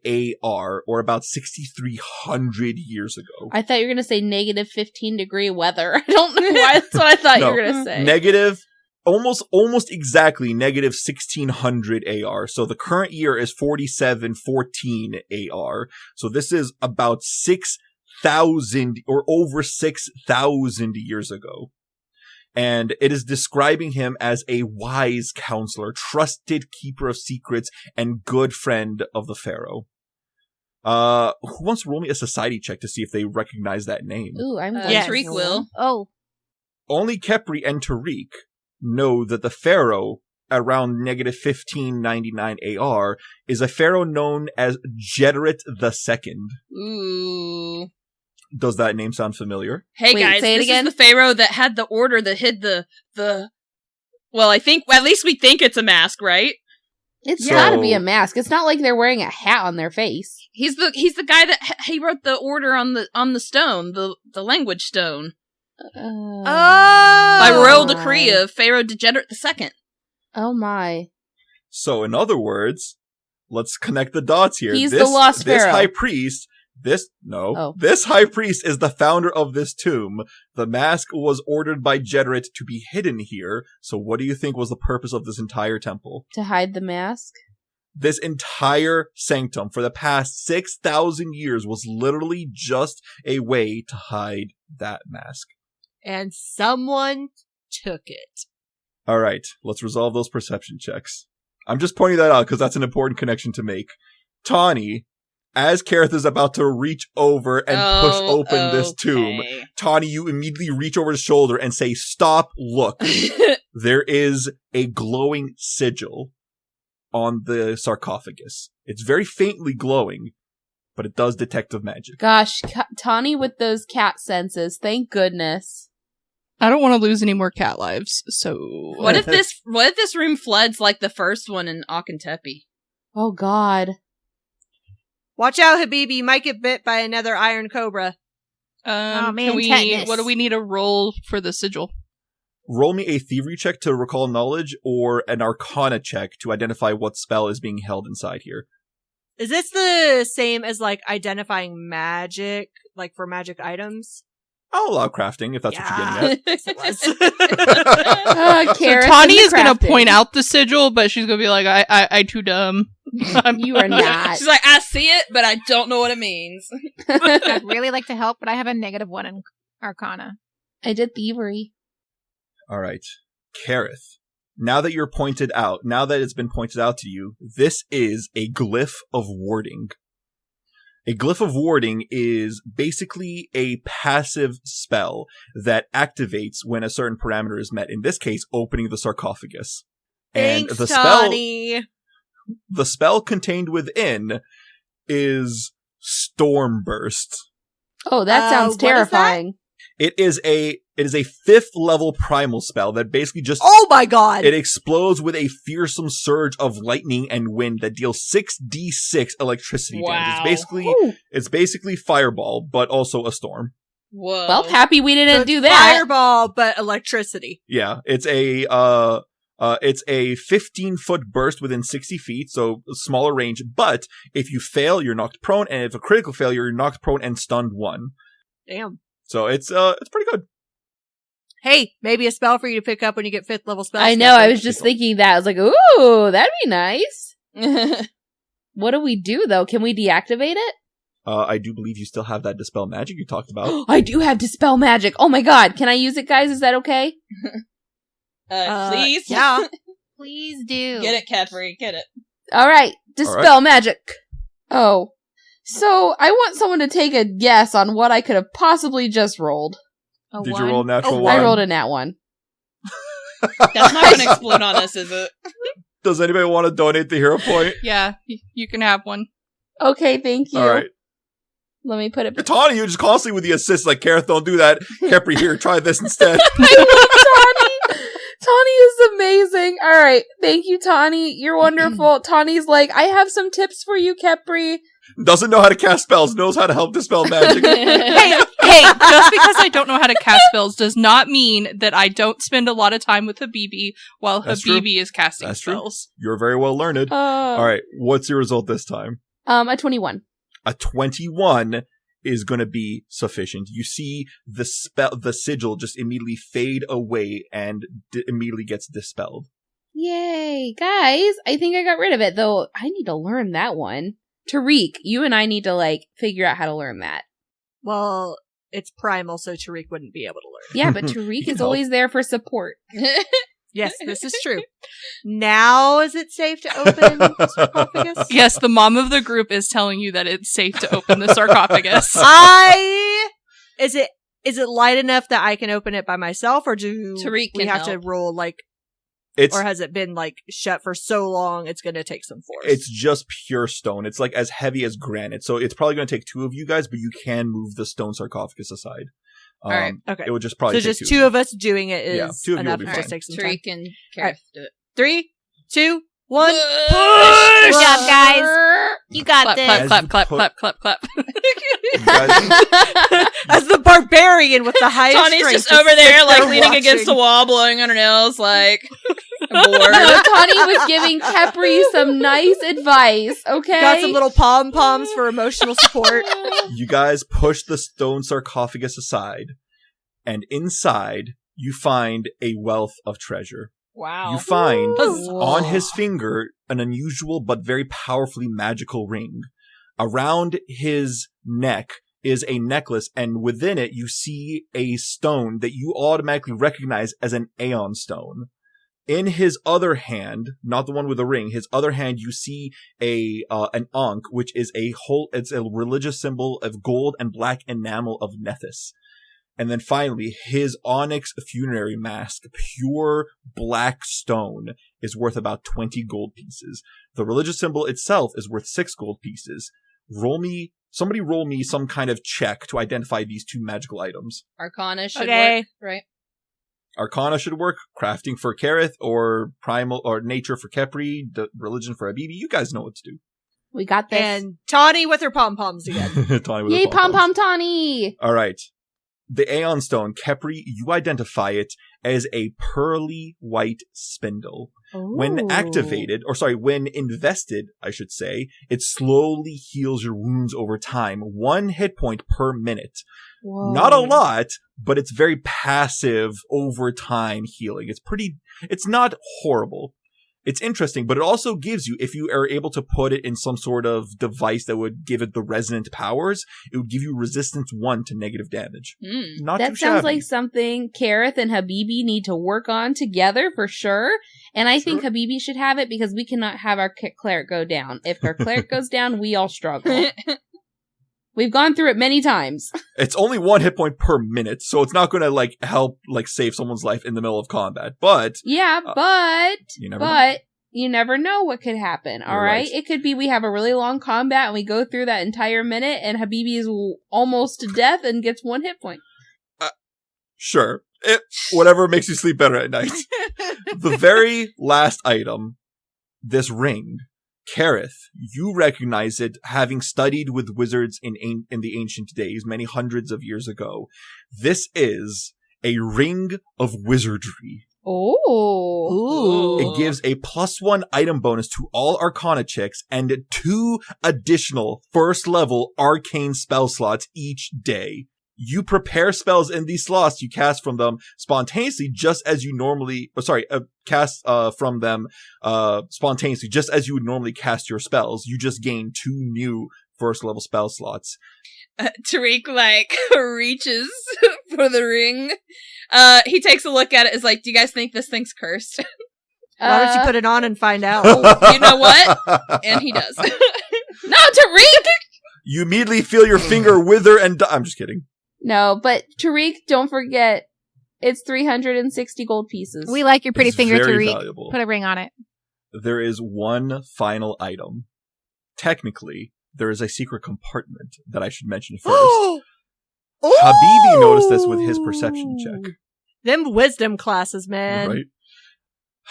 AR, or about 6,300 years ago. I thought you were going to say negative 15 degree weather. I don't know why. That's what I thought No. you were going to say. Negative, almost exactly negative 1600 AR. So the current year is 4714 AR. So this is about 6,000 or over 6,000 years ago. And it is describing him as a wise counselor, trusted keeper of secrets, and good friend of the pharaoh. Who wants to roll me a society check to see if they recognize that name? Ooh, I'm going Yes. to. Tariq will. Oh, Only Kepri and Tariq know that the pharaoh around negative 1599 AR is a pharaoh known as Jederet II. Ooh. Does that name sound familiar? Hey Wait, guys, say it this again? is the pharaoh that had the order that hid the. Well, I think at least we think it's a mask, right? It's So- got to be a mask. It's not like they're wearing a hat on their face. He's the guy that he wrote the order on the stone, the language stone, Oh. by royal my. decree of Pharaoh Degenerate II. Oh my. So, in other words, let's connect the dots here. He's the lost This pharaoh. high priest, this high priest is the founder of this tomb. The mask was ordered by Jederet to be hidden here. So what do you think was the purpose of this entire temple? To hide the mask? This entire sanctum for the past 6,000 years was literally just a way to hide that mask. And someone took it. All right, let's resolve those perception checks. I'm just pointing that out because that's an important connection to make. Tawny, as Kareth is about to reach over and push open this tomb, Tawny, you immediately reach over his shoulder and say, "Stop, look." There is a glowing sigil on the sarcophagus. It's very faintly glowing, but it does detective magic. Gosh, Tawny with those cat senses. Thank goodness. I don't want to lose any more cat lives, so What if this room floods like the first one in Akentepe? Oh God. Watch out, Habibi. You might get bit by another iron cobra. Oh, man, can we? tetanus. What do we need to roll for the sigil? Roll me a thievery check to recall knowledge or an arcana check to identify what spell is being held inside here. Is this the same as, like, identifying magic, like, for magic items? I'll allow crafting if that's what you're getting at. It was. So Kareth Tawny and is going to crafting. point out the sigil, but she's going to be like, I too dumb. You are not. She's like, I see it, but I don't know what it means. I'd really like to help, but I have a -1 in Arcana. I did thievery. All right. Kareth, now that it's been pointed out to you, this is a glyph of warding. A glyph of warding is basically a passive spell that activates when a certain parameter is met. In this case, opening the sarcophagus. Thanks, the Tawny. spell contained within is Stormburst. Oh, that sounds what is that? terrifying. It is a 5th level primal spell that basically just Oh my god! it explodes with a fearsome surge of lightning and wind that deals 6d6 electricity damage. Wow. Ooh. It's basically fireball, but also a storm. Whoa. Well, happy we So didn't it's do that. Fireball, but electricity. Yeah, it's a 15-foot burst within 60 feet, so smaller range. But if you fail, you're knocked prone, and if a critical failure, you're knocked prone and stunned 1. Damn. So it's pretty good. Hey, maybe a spell for you to pick up when you get 5th level spells. I know. I was just thinking that. I was like, ooh, that'd be nice. What do we do, though? Can we deactivate it? I do believe you still have that Dispel Magic you talked about. I do have Dispel Magic. Oh my god. Can I use it, guys? Is that okay? Please? Yeah. Please do. Get it, Cadbury. Get it. All right. Dispel Magic. Oh. So, I want someone to take a guess on what I could have possibly just rolled. A Did one. you roll a natural Oh, one? I rolled a nat 1. That's not going to explode on us, is it? Does anybody want to donate the hero point? Yeah, you can have one. Okay, thank you. All right. Let me put it back. Tawny, you're just constantly with the assists. Like, Kareth, don't do that. Kepri, here, try this instead. I love Tawny. Tawny is amazing. All right. Thank you, Tawny. You're wonderful. Tawny's like, I have some tips for you, Kepri. Doesn't know how to cast spells, knows how to help dispel magic. Hey, just because I don't know how to cast spells does not mean that I don't spend a lot of time with Habibi while That's true. Habibi is casting That's true. spells. You're very well learned. All right, what's your result this time? A 21. A 21 is going to be sufficient. You see the sigil just immediately fade away and immediately gets dispelled. Yay. Guys, I think I got rid of it, though. I need to learn that one. Tariq, you and I need to, figure out how to learn that. Well, it's primal, so Tariq wouldn't be able to learn. Yeah, but Tariq can is help. always there for support. Yes, this is true. Now is it safe to open the sarcophagus? Yes, the mom of the group is telling you that it's safe to open the sarcophagus. Is it light enough that I can open it by myself, or do Tariq we can have to help. roll It's or has it been shut for so long it's going to take some force? It's just pure stone. It's as heavy as granite. So it's probably going to take 2 of you guys, but you can move the stone sarcophagus aside. All right. Okay. It would just probably So take just 2 2 of us doing it Yeah, is 2 of you will enough be to fine. just take some time. Tariq and All right. Kareth do it. 3, 2, 1. Good job, guys. You got Clap, this. clap, As clap, you clap, put- clap, clap, clap. You guys- As the barbarian with the highest Tawny's strength just over there, sits leaning against the watching. wall, blowing on her nails, bored. No, Tawny was giving Kepri some nice advice, okay? Got some little pom-poms for emotional support. You guys push the stone sarcophagus aside, and inside you find a wealth of treasure. Wow. You find Whoa. on his finger an unusual but very powerfully magical ring. Around his neck is a necklace, and within it you see a stone that you automatically recognize as an Aeon stone. In his other hand, not the one with the ring, his other hand, you see an Ankh, which is it's a religious symbol of gold and black enamel of Nethys. And then finally, his onyx funerary mask, pure black stone, is worth about 20 gold pieces. The religious symbol itself is worth 6 gold pieces. Somebody roll me some kind of check to identify these 2 magical items. Arcana should Okay. work, right? Arcana should work, crafting for Kareth, or primal, or nature for Kepri, religion for Habibi. You guys know what to do. We got this. And Tawny with her pom-poms again. Tawny with Yay, the pom-poms. pom-pom Tawny! All right. The Aeon Stone, Kepri, you identify it as a pearly white spindle. When invested, I should say, it slowly heals your wounds over time, 1 hit point per minute. Whoa. Not a lot, but it's very passive over time healing. It's not horrible. It's interesting, but it also gives you, if you are able to put it in some sort of device that would give it the resonant powers, it would give you resistance 1 to negative damage. Not too That sounds shabby. like something Kareth and Habibi need to work on together for sure. And I think Habibi should have it because we cannot have our cleric go down. If our cleric goes down, we all struggle. We've gone through it many times. It's only 1 hit point per minute, so it's not going to help save someone's life in the middle of combat. But Yeah, but you never know. you never know what could happen. All You're right? right. It could be we have a really long combat and we go through that entire minute and Habibi is almost to death and gets 1 hit point. Sure, whatever makes you sleep better at night. The very last item, this ring. Kareth, you recognize it, having studied with wizards in the ancient days, many hundreds of years ago. This is a ring of wizardry. Oh. It gives a +1 item bonus to all Arcana checks and 2 additional first-level arcane spell slots each day. You prepare spells in these slots. You cast from them spontaneously, just as you normally, cast from them spontaneously, just as you would normally cast your spells. You just gain 2 new first level spell slots. Tariq, reaches for the ring. He takes a look at it, is like, do you guys think this thing's cursed? Why don't you put it on and find out? You know what? And he does. No, Tariq! You immediately feel your finger wither and I'm just kidding. No, but Tariq, don't forget, it's 360 gold pieces. We like your pretty It's finger, very Tariq. valuable. Put a ring on it. There is one final item. Technically, there is a secret compartment that I should mention first. Habibi noticed this with his perception check. Them wisdom classes, man. Right?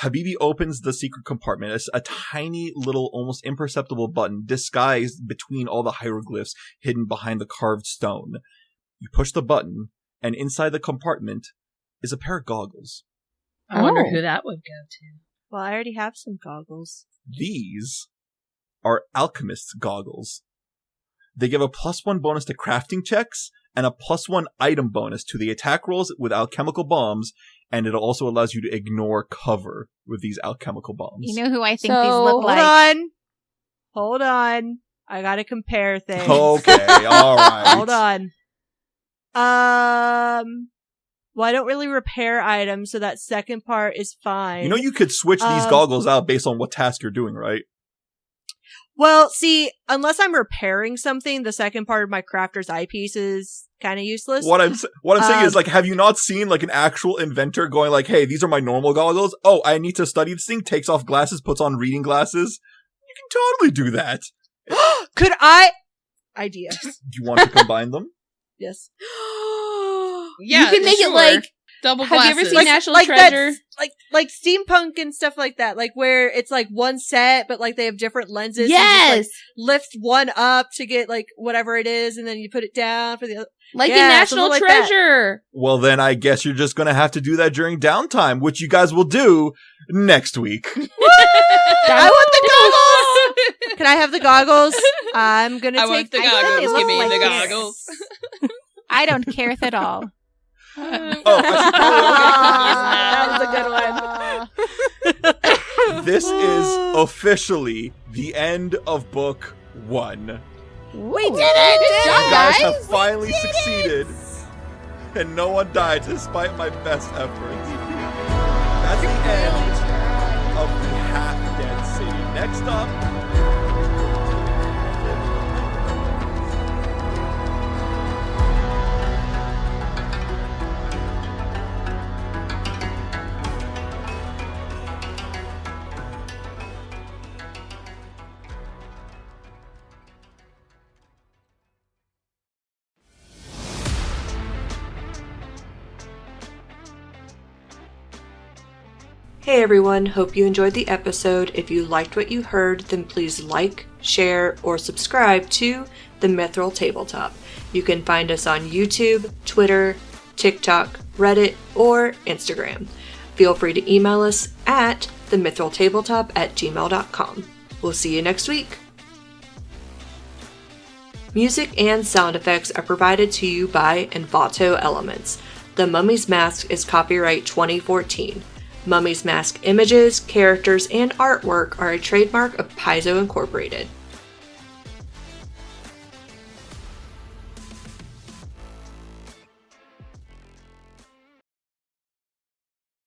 Habibi opens the secret compartment. It's a tiny little, almost imperceptible button disguised between all the hieroglyphs hidden behind the carved stone. You push the button, and inside the compartment is a pair of goggles. I wonder who that would go to. Well, I already have some goggles. These are alchemist's goggles. They give a +1 bonus to crafting checks and a +1 item bonus to the attack rolls with alchemical bombs, and it also allows you to ignore cover with these alchemical bombs. You know who I think So, these look Hold like? Hold on. I gotta compare things. Okay, alright. Hold on. Well, I don't really repair items, so that second part is fine. You know you could switch these goggles out based on what task you're doing, right? Well, see, unless I'm repairing something, the second part of my crafter's eyepiece is kind of useless. What I'm saying is, have you not seen, an actual inventor going hey, these are my normal goggles? Oh, I need to study this thing, takes off glasses, puts on reading glasses. You can totally do that. Could I? Idea. Do you want to combine them? Yes. Yeah, you can make sure. it like. double Have you glasses. ever seen National Treasure? Like steampunk and stuff like that. Like where it's one set, but they have different lenses. Yes. You just, lift one up to get whatever it is, and then you put it down for the other. Like Yeah, in National something like that. Treasure. Well, then I guess you're just gonna have to do that during downtime, which you guys will do next week. I want the goggles! Can I have the goggles? I'm gonna I take want the I said goggles. they Give look me like the this. goggles. I don't care at all. That was a good one. This is officially the end of book 1. We did it! Good You job, guys guys! have finally succeeded, and no one died despite my best efforts. That's the end of the Half-Dead City. Next up, Hey everyone, hope you enjoyed the episode. If you liked what you heard, then please like, share, or subscribe to The Mithril Tabletop. You can find us on YouTube, Twitter, TikTok, Reddit, or Instagram. Feel free to email us at themithriltabletop@gmail.com. We'll see you next week. Music and sound effects are provided to you by Envato Elements. The Mummy's Mask is copyright 2014. Mummy's Mask images, characters, and artwork are a trademark of Paizo Incorporated.